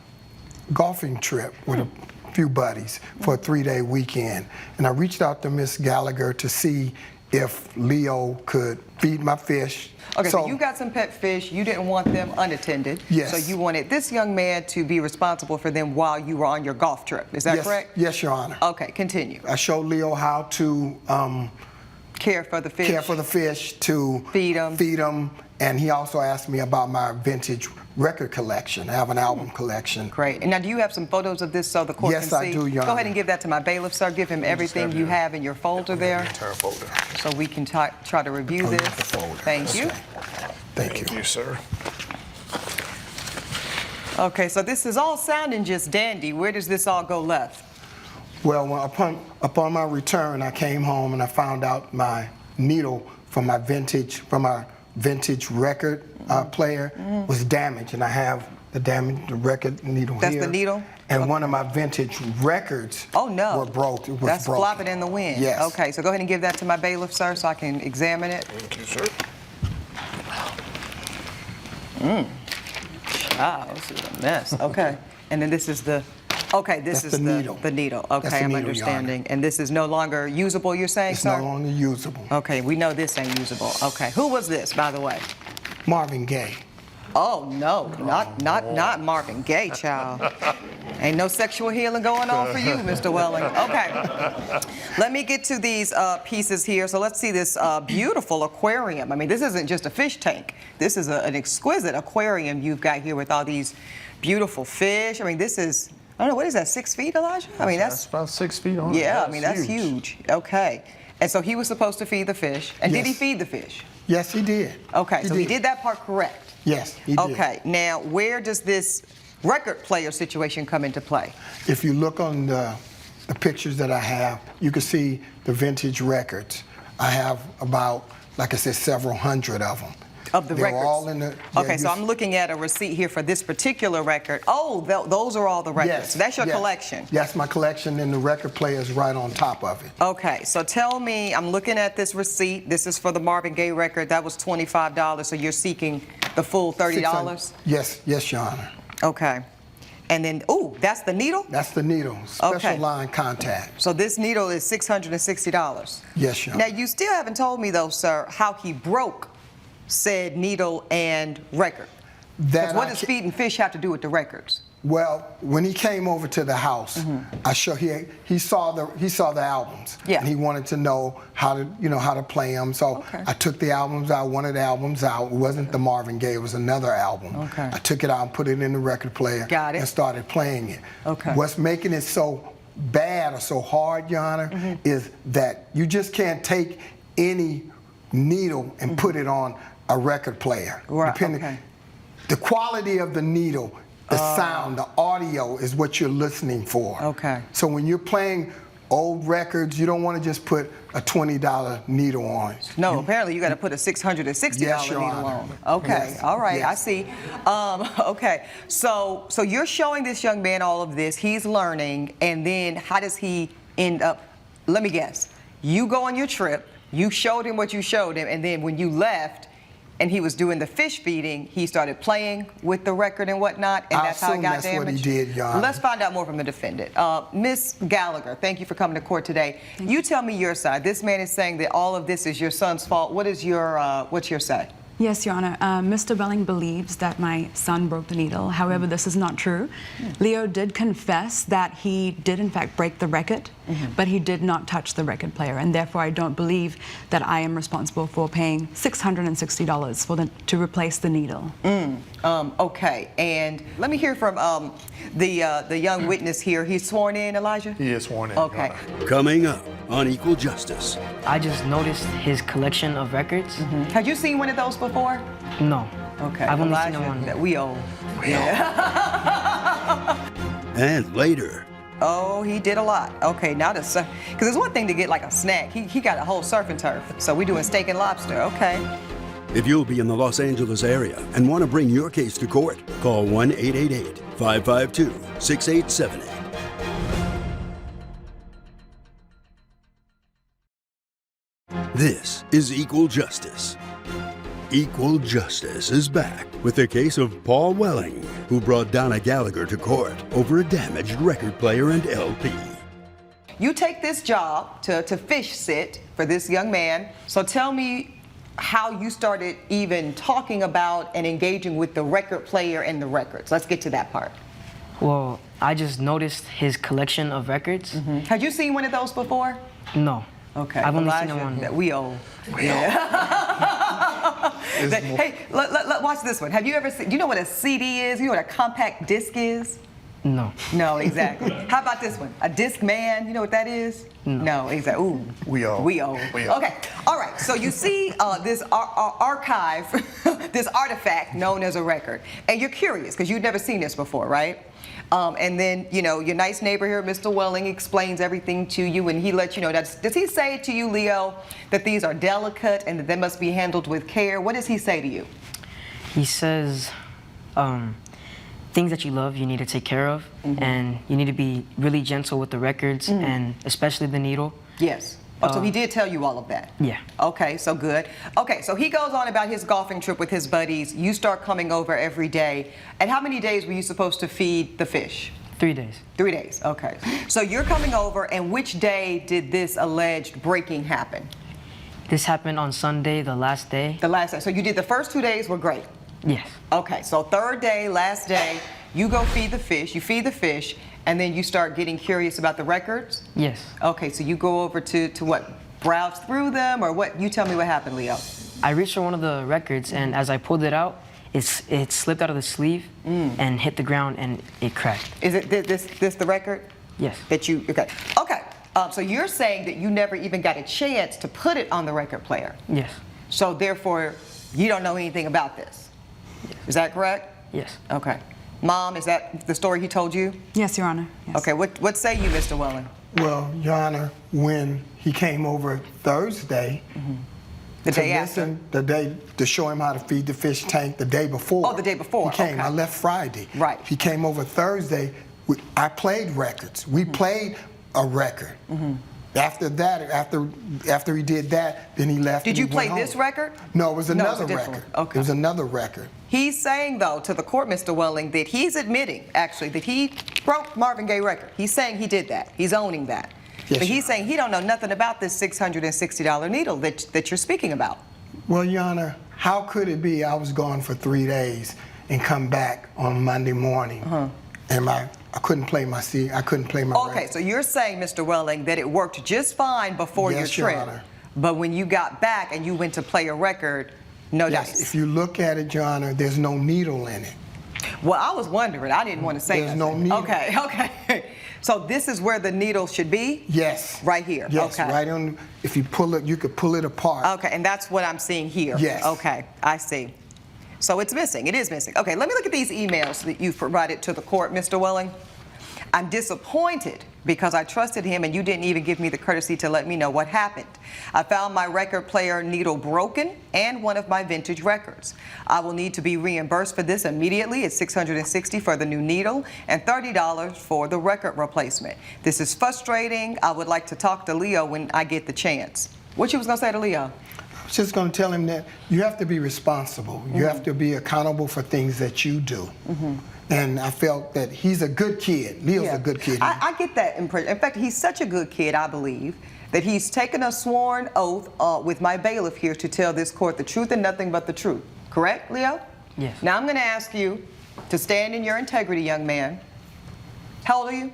golfing trip with a few buddies for a 3-day weekend. And I reached out to Miss Gallagher to see if Leo could feed my fish. Okay, so you got some pet fish. You didn't want them unattended. Yes. So you wanted this young man to be responsible for them while you were on your golf trip. Is that correct? Yes, Your Honor. Okay, continue. I showed Leo how to care for the fish. Care for the fish, to feed them. And he also asked me about my vintage record collection. I have an album collection. Great. And now, do you have some photos of this so the court can see? Yes, I do, Your Honor. Go ahead and give that to my bailiff, sir. Give him everything you have in your folder there. Entire folder. So we can try to review this. Thank you. Thank you, sir. Okay, so this is all sounding just dandy. Where does this all go left? Well, upon my return, I came home and I found out my needle from my vintage record player was damaged, and I have the record needle here. That's the needle? And one of my vintage records were broke. It was That's broken. flopping in the wind. Yes. Okay, so go ahead and give that to my bailiff, sir, so I can examine it. Thank you, sir. Wow, this is a mess. Okay. And then this is the, okay, this That's is the needle. The needle. That's Okay, the I'm needle, Your understanding. And this is no longer usable, you're saying, It's sir? no longer usable. Okay, we know this ain't usable. Okay. Who was this, by the way? Marvin Gaye. Oh, no, not Marvin Gaye, child. Ain't no sexual healing going on for you, Mr. Welling. Okay. Let me get to these pieces here. So let's see this beautiful aquarium. I mean, this isn't just a fish tank. This is an exquisite aquarium you've got here with all these beautiful fish. I mean, this is, I don't know, what is that, 6 feet, Elijah? I mean, that's about 6 feet on. Yeah, I mean, that's huge. Okay. And so he was supposed to feed the fish. And did he feed the fish? Yes, he did. Okay, so he did that part correct. Yes, he did. Okay, now where does this record player situation come into play? If you look on the pictures that I have, you can see the vintage records. I have about, like I said, several hundred of them. Of the They're records? all in the. Okay, so I'm looking at a receipt here for this particular record. Oh, those are all the records. Yes, So that's your yes. collection. Yes, my collection, and the record player is right on top of it. Okay, so tell me, I'm looking at this receipt. This is for the Marvin Gaye record. That was $25, so you're seeking the full $30? Yes, Your Honor. Okay. And then, ooh, that's the needle? That's the needle, special Okay. line contact. So this needle is $660? Yes, Your Honor. Now, you still haven't told me, though, sir, how he broke said needle and record. That What I does ca- feeding fish have to do with the records? Well, when he came over to the house, he saw the albums, and he wanted to know how to play them. So I took the albums out, one of the albums out. It wasn't the Marvin Gaye, it was another album. Okay. I took it out and put it in the record player, Got it. and started playing it. Okay. What's making it so bad or so hard, Your Honor, is that you just can't take any needle and put it on a record player. Right, Depending, okay. The quality of the needle, the sound, the audio is what you're listening for. Okay. So when you're playing old records, you don't want to just put a $20 needle on. No, apparently you got to put a $660 Yes, Your needle Honor. on. Okay, Yes, all right, yes. I see. Okay, so you're showing this young man all of this. He's learning, and then how does he end up? Let me guess. You go on your trip. You showed him what you showed him, and then when you left, and he was doing the fish feeding, he started playing with the record and whatnot, and I that's how it assume got that's damaged? what he did, Your Honor. Let's find out more from the defendant. Miss Gallagher, thank you for coming to court today. You tell me your side. This man is saying that all of this is your son's fault. What's your say? Yes, Your Honor. Mr. Welling believes that my son broke the needle. However, this is not true. Leo did confess that he did, in fact, break the record, but he did not touch the record player, and therefore I don't believe that I am responsible for paying $660 to replace the needle. Okay, and let me hear from the young witness here. He's sworn in, Elijah? He is sworn in. Okay. Coming up on Equal Justice. I just noticed his collection of records. Had you seen one of those before? No. Okay. I've only Elijah, seen one. that we own. And later, Oh, he did a lot. Okay, now the because it's one thing to get like a snack. He got a whole surf and turf. So we doing steak and lobster. Okay. if you'll be in the Los Angeles area and want to bring your case to court, call 1-888-552-6878. This is Equal Justice. Equal Justice is back with the case of Paul Welling, who brought Donna Gallagher to court over a damaged record player and LP. You take this job to fish sit for this young man. So tell me how you started even talking about and engaging with the record player and the records. Let's get to that part. Well, I just noticed his collection of records. Had you seen one of those before? No. Okay. I've only Elijah, seen one. that we own. Hey, watch this one. Have you ever seen, do you know what a CD is? You know what a compact disc is? No. No, exactly. How about this one? A disc man, you know what that is? No, exactly. Ooh. We own. We own. Okay, all right, so you see this archive, this artifact known as a record, and you're curious because you've never seen this before, right? And then, you know, your nice neighbor here, Mr. Welling, explains everything to you, and he lets you know that. Does he say to you, Leo, that these are delicate and that they must be handled with care? What does he say to you? He says, things that you love, you need to take care of, and you need to be really gentle with the records, and especially the needle. Yes. Oh, so he did tell you all of that? Yeah. Okay, so good. Okay, so he goes on about his golfing trip with his buddies. You start coming over every day. And how many days were you supposed to feed the fish? 3 days. 3 days, okay. So you're coming over, and which day did this alleged breaking happen? This happened on Sunday, the last day. The last day. So you did the first 2 days were great? Yes. Okay, so third day, last day, you go feed the fish, you feed the fish, and then you start getting curious about the records? Yes. Okay, so you go over to what? Browse through them, or what? You tell me what happened, Leo. I reached for one of the records, and as I pulled it out, it slipped out of the sleeve and hit the ground, and it cracked. Is it this the record? Yes. That you, okay. Okay, so you're saying that you never even got a chance to put it on the record player? Yes. So therefore, you don't know anything about this? Yes. Is that correct? Yes. Okay. Mom, is that the story he told you? Yes, Your Honor. Yes. Okay, what say you, Mr. Welling? Well, Your Honor, when he came over Thursday, The day after? the day to show him how to feed the fish tank the day before. Oh, the day before. He came. Okay. I left Friday. Right. He came over Thursday. I played records. We played a record. After that, after he did that, then he left. Did and you he play went this home. record? No, it was No, it's another a different record. one. Okay. It was another record. He's saying, though, to the court, Mr. Welling, that he's admitting, actually, that he broke Marvin Gaye record. He's saying he did that. He's owning that. Yes, but he's Your saying he don't know nothing about this $660 needle that you're speaking about. Well, Your Honor, how could it be I was gone for 3 days and come back on Monday morning, and I couldn't play my I couldn't play my Okay, so you're saying, Mr. Welling, that it worked just fine before Yes, your Your trip, Honor. but when you got back and you went to play a record, no Yes, dice. if you look at it, Your Honor, there's no needle in it. Well, I was wondering. I didn't want to say There's nothing. no needle. Okay, okay. So this is where the needle should be? Yes. Right here? Yes, okay. right on. If you pull it, you could pull it apart. Okay, and that's what I'm seeing here? Yes. Okay, I see. So it's missing. It is missing. Okay, let me look at these emails that you've provided to the court, Mr. Welling. I'm disappointed because I trusted him and you didn't even give me the courtesy to let me know what happened. I found my record player needle broken and one of my vintage records. I will need to be reimbursed for this immediately. It's $660 for the new needle and $30 for the record replacement. This is frustrating. I would like to talk to Leo when I get the chance. What you was gonna say to Leo? I was just going to tell him that you have to be responsible. You have to be accountable for things that you do. And I felt that he's a good kid. Leo's a good kid. I get that impression. In fact, he's such a good kid, I believe, that he's taken a sworn oath with my bailiff here to tell this court the truth and nothing but the truth. Correct, Leo? Yes. Now I'm going to ask you to stand in your integrity, young man. How old are you?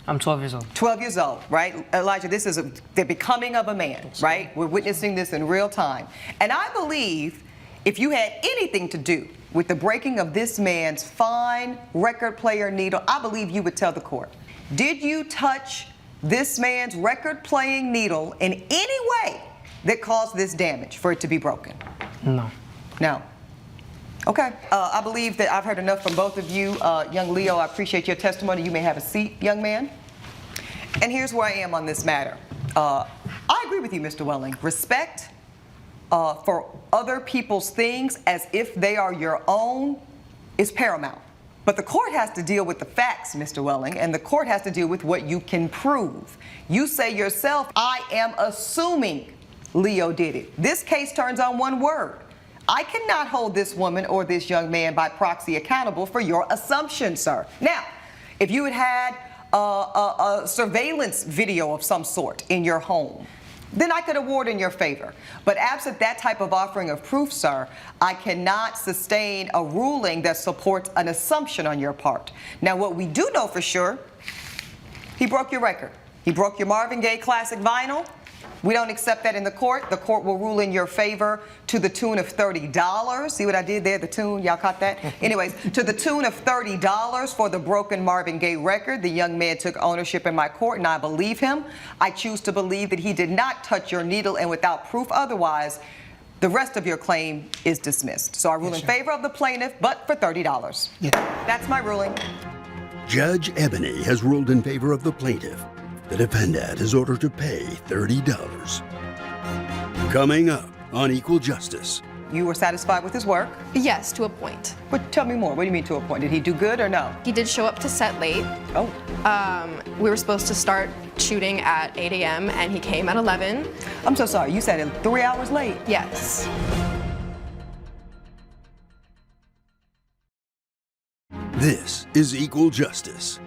I'm 12 years old. 12 years old, right? Elijah, this is the becoming of a man, right? We're witnessing this in real time. And I believe if you had anything to do with the breaking of this man's fine record player needle, I believe you would tell the court. Did you touch this man's record playing needle in any way that caused this damage for it to be broken? No. No. Okay. I believe that I've heard enough from both of you. Young Leo, I appreciate your testimony. You may have a seat, young man. And here's where I am on this matter. I agree with you, Mr. Welling. Respect for other people's things as if they are your own is paramount. But the court has to deal with the facts, Mr. Welling, and the court has to deal with what you can prove. You say yourself, I am assuming Leo did it. This case turns on one word. I cannot hold this woman or this young man by proxy accountable for your assumption, sir. Now, if you had had a surveillance video of some sort in your home, then I could award in your favor. But absent that type of offering of proof, sir, I cannot sustain a ruling that supports an assumption on your part. Now, what we do know for sure, he broke your record. He broke your Marvin Gaye classic vinyl. We don't accept that in the court. The court will rule in your favor to the tune of $30. See what I did there, the tune? Y'all caught that? Anyways, to the tune of $30 for the broken Marvin Gaye record. The young man took ownership in my court, and I believe him. I choose to believe that he did not touch your needle, and without proof otherwise, the rest of your claim is dismissed. So I rule in favor of the plaintiff, but for $30. Yeah. That's my ruling. Judge Eboni has ruled in favor of the plaintiff. The defendant is ordered to pay $30. Coming up on Equal Justice, you were satisfied with his work? Yes, to a point. But tell me more. What do you mean to a point? Did he do good or no? He did show up to set late. Oh. We were supposed to start shooting at 8 a.m. and he came at 11. I'm so sorry. You said 3 hours late? Yes. This is Equal Justice.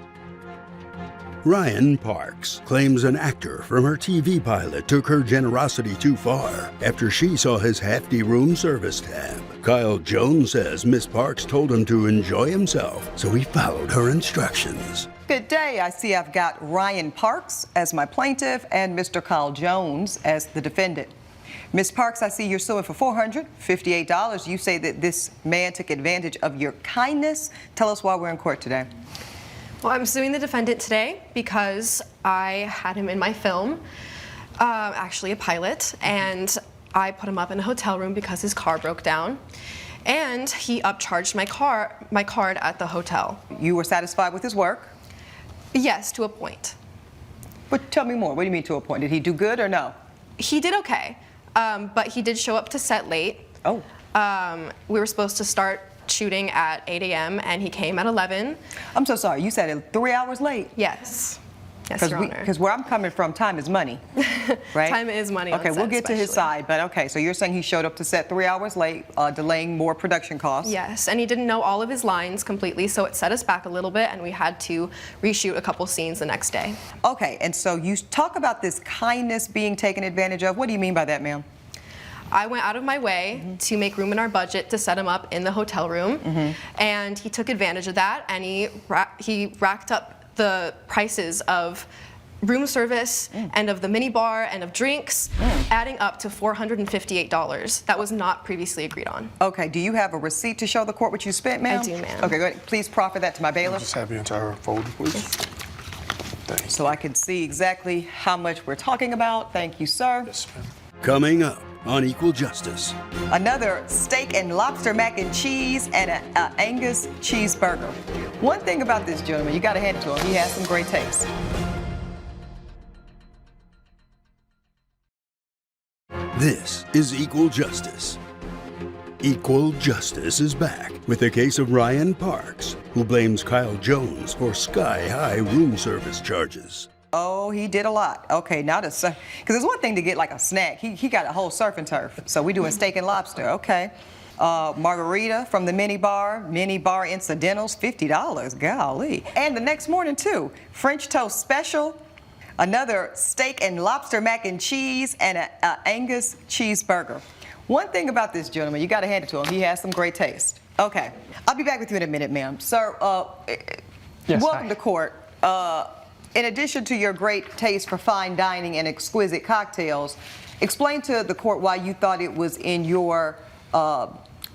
Ryan Parks claims an actor from her TV pilot took her generosity too far after she saw his hefty room service tab. Kyle Jones says Miss Parks told him to enjoy himself, so he followed her instructions. Good day. I see I've got Ryan Parks as my plaintiff and Mr. Kyle Jones as the defendant. Ms. Parks, I see you're suing for $458. You say that this man took advantage of your kindness. Tell us why we're in court today. Well, I'm suing the defendant today because I had him in my film, actually a pilot, and I put him up in a hotel room because his car broke down, and he upcharged my card at the hotel. You were satisfied with his work? Yes, to a point. But tell me more. What do you mean to a point? Did he do good or no? He did okay, but he did show up to set late. Oh. We were supposed to start shooting at 8 a.m. and he came at 11. I'm so sorry. You said 3 hours late? Yes. Yes, Your Honor. Because where I'm coming from, time is money, right? Time is money on Okay, set, we'll get to his especially. side, but okay, so you're saying he showed up to set 3 hours late, delaying more production costs? Yes, and he didn't know all of his lines completely, so it set us back a little bit, and we had to reshoot a couple scenes the next day. Okay, and so you talk about this kindness being taken advantage of. What do you mean by that, ma'am? I went out of my way to make room in our budget to set him up in the hotel room, and he took advantage of that, and he racked up the prices of room service and of the mini bar and of drinks, adding up to $458. That was not previously agreed on. Okay, do you have a receipt to show the court what you spent, ma'am? I do, ma'am. Okay, go ahead. Please proffer that to my bailiff. Just have your entire folder, please. So I can see exactly how much we're talking about. Thank you, sir. Yes, ma'am. Coming up on Equal Justice. Another steak and lobster mac and cheese and an Angus cheeseburger. One thing about this gentleman, you got to hand it to him. He has some great taste. This is Equal Justice. Equal Justice is back with a case of Ryan Parks, who blames Kyle Jones for sky-high room service charges. Oh, he did a lot. Okay, now because it's one thing to get like a snack. He got a whole surf and turf. So we're doing steak and lobster. Okay. Margarita from the mini bar incidentals, $50. Golly. And the next morning too, French toast special, another steak and lobster mac and cheese, and an Angus cheeseburger. One thing about this gentleman, you got to hand it to him. He has some great taste. Okay, I'll be back with you in a minute, ma'am. Sir, Yes, welcome hi. to court. In addition to your great taste for fine dining and exquisite cocktails, explain to the court why you thought it was in your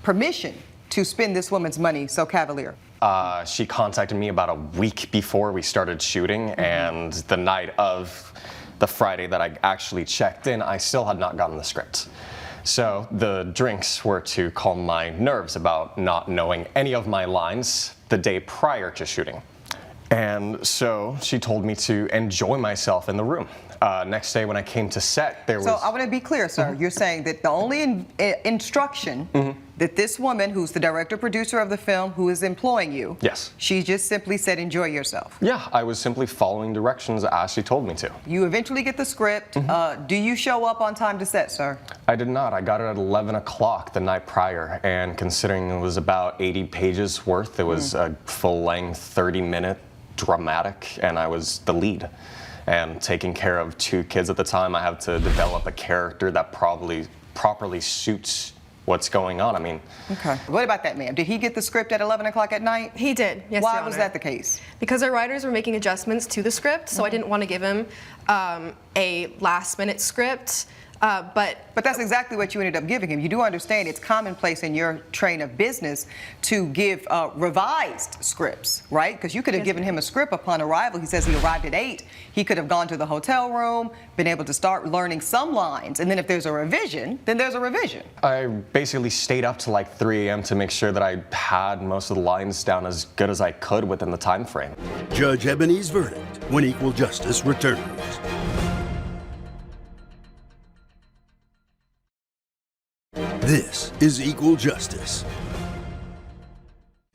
permission to spend this woman's money so cavalier. She contacted me about a week before we started shooting, and the night of the Friday that I actually checked in, I still had not gotten the script. So the drinks were to calm my nerves about not knowing any of my lines the day prior to shooting. And so she told me to enjoy myself in the room. Next day when I came to set, there was... So I want to be clear, sir. You're saying that the only instruction that this woman, who's the director-producer of the film, who is employing you, Yes. she just simply said, enjoy yourself. Yeah, I was simply following directions as she told me to. You eventually get the script. Do you show up on time to set, sir? I did not. I got it at 11 o'clock the night prior, and considering it was about 80 pages worth, it was a full-length, 30-minute dramatic, and I was the lead. And taking care of 2 kids at the time, I have to develop a character that properly suits what's going on. I mean... Okay. What about that man? Did he get the script at 11 o'clock at night? He did, yes, Why Your was Honor. that the case? Because our writers were making adjustments to the script, so I didn't want to give him a last-minute script. But that's exactly what you ended up giving him. You do understand it's commonplace in your train of business to give revised scripts, right? Because you could have given him a script upon arrival. He says he arrived at 8. He could have gone to the hotel room, been able to start learning some lines, and then if there's a revision, then there's a revision. I basically stayed up to like 3 a.m. to make sure that I had most of the lines down as good as I could within the time frame. Judge Eboni's verdict when Equal Justice returns. This is equal justice.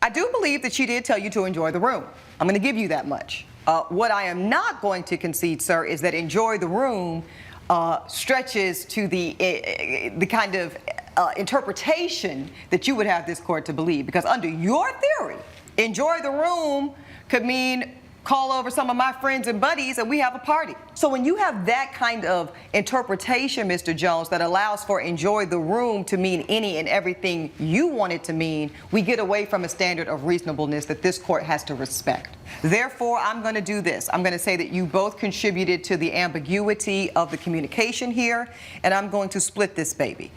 I do believe that she did tell you to enjoy the room. I'm going to give you that much. What I am not going to concede, sir, is that enjoy the room stretches to the kind of interpretation that you would have this court to believe. Because under your theory, enjoy the room could mean call over some of my friends and buddies and we have a party. So when you have that kind of interpretation, Mr. Jones, that allows for enjoy the room to mean any and everything you want it to mean, we get away from a standard of reasonableness that this court has to respect. Therefore, I'm going to do this. I'm going to say that you both contributed to the ambiguity of the communication here, and I'm going to split this baby.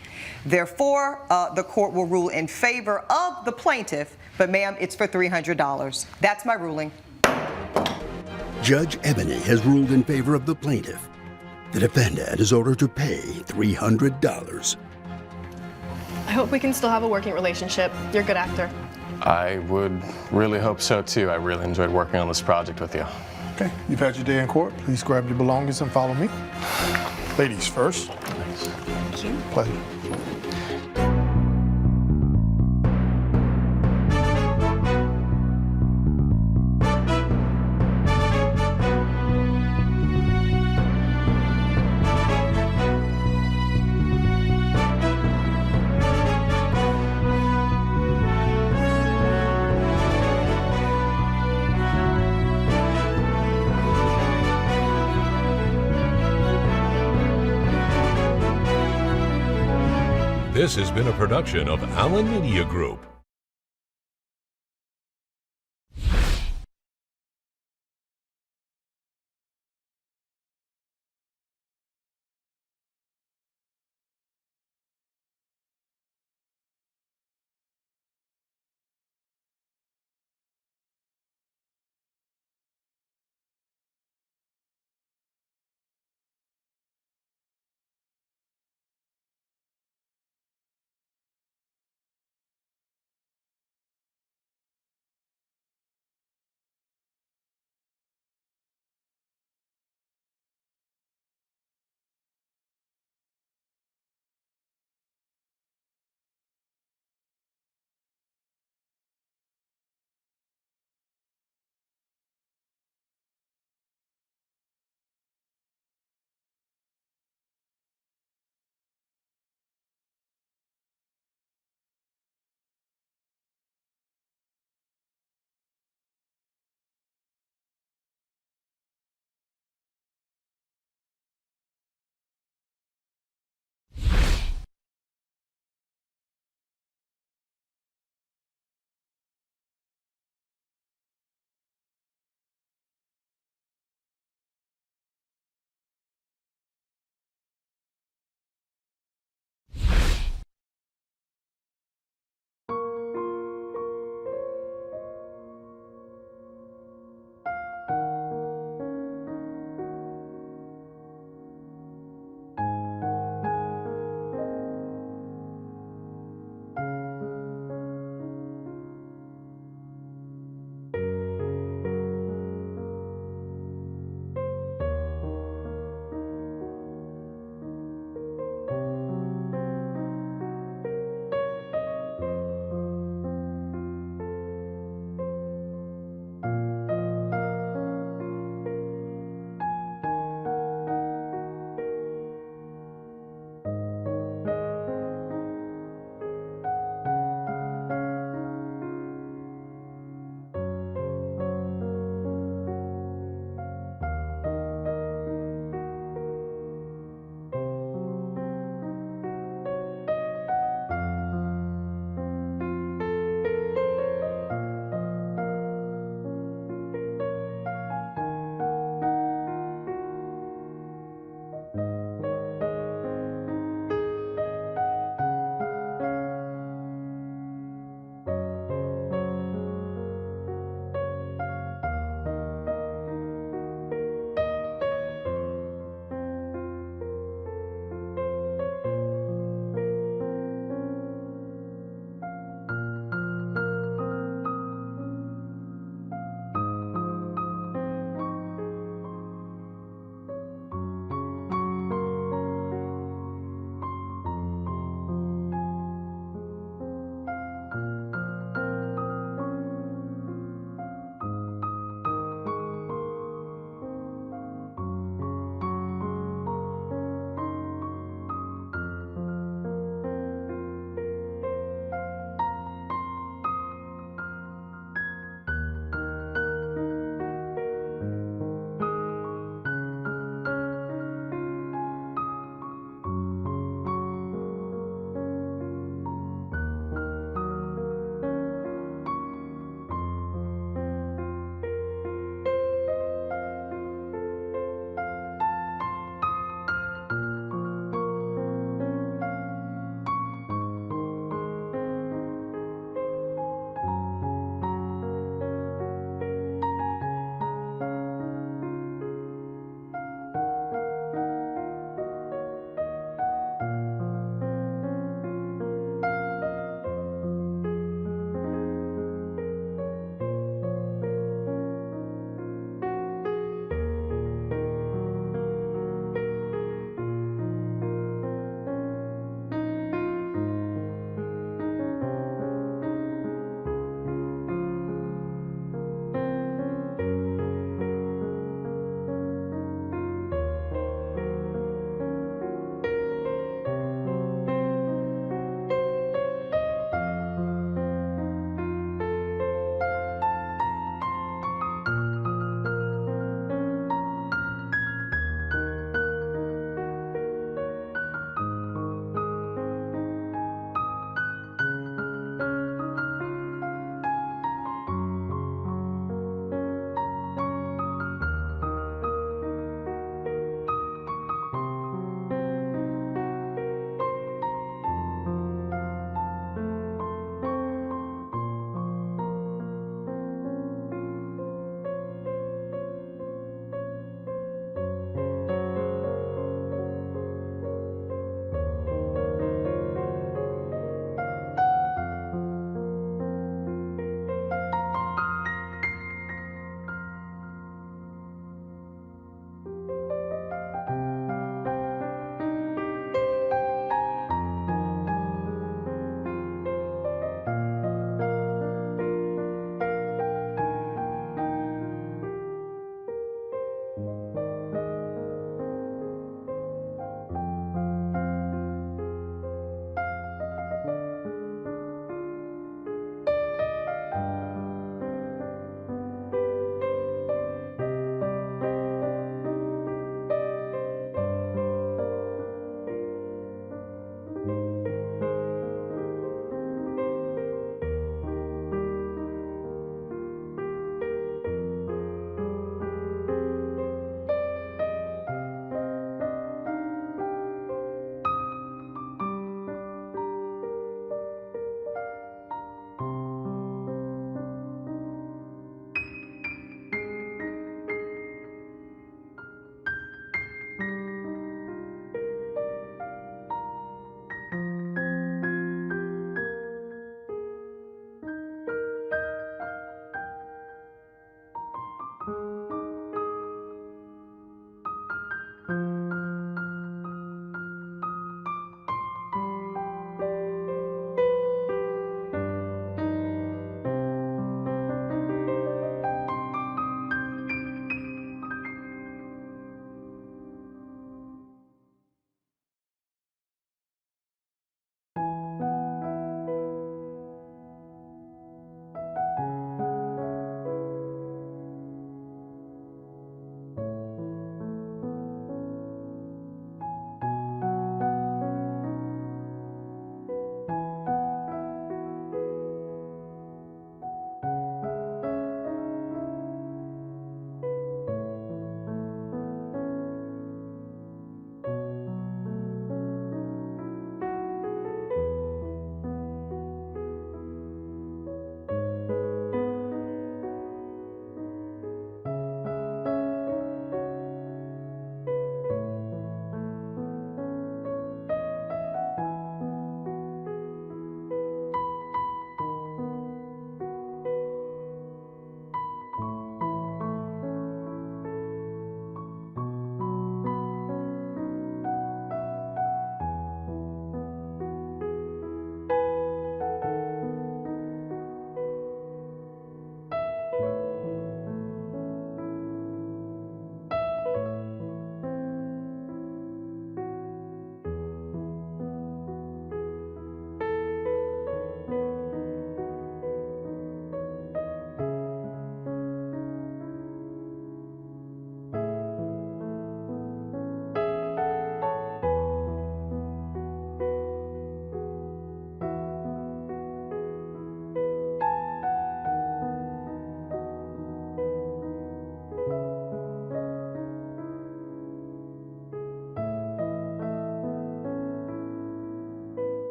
Therefore, the court will rule in favor of the plaintiff, but ma'am, it's for $300. That's my ruling. Judge Eboni has ruled in favor of the plaintiff. The defendant is ordered to pay $300. I hope we can still have a working relationship. You're a good actor. I would really hope so too. I really enjoyed working on this project with you. Okay, you've had your day in court. Please grab your belongings and follow me. Ladies first. Thank you. Pleasure. This has been a production of Allen Media Group.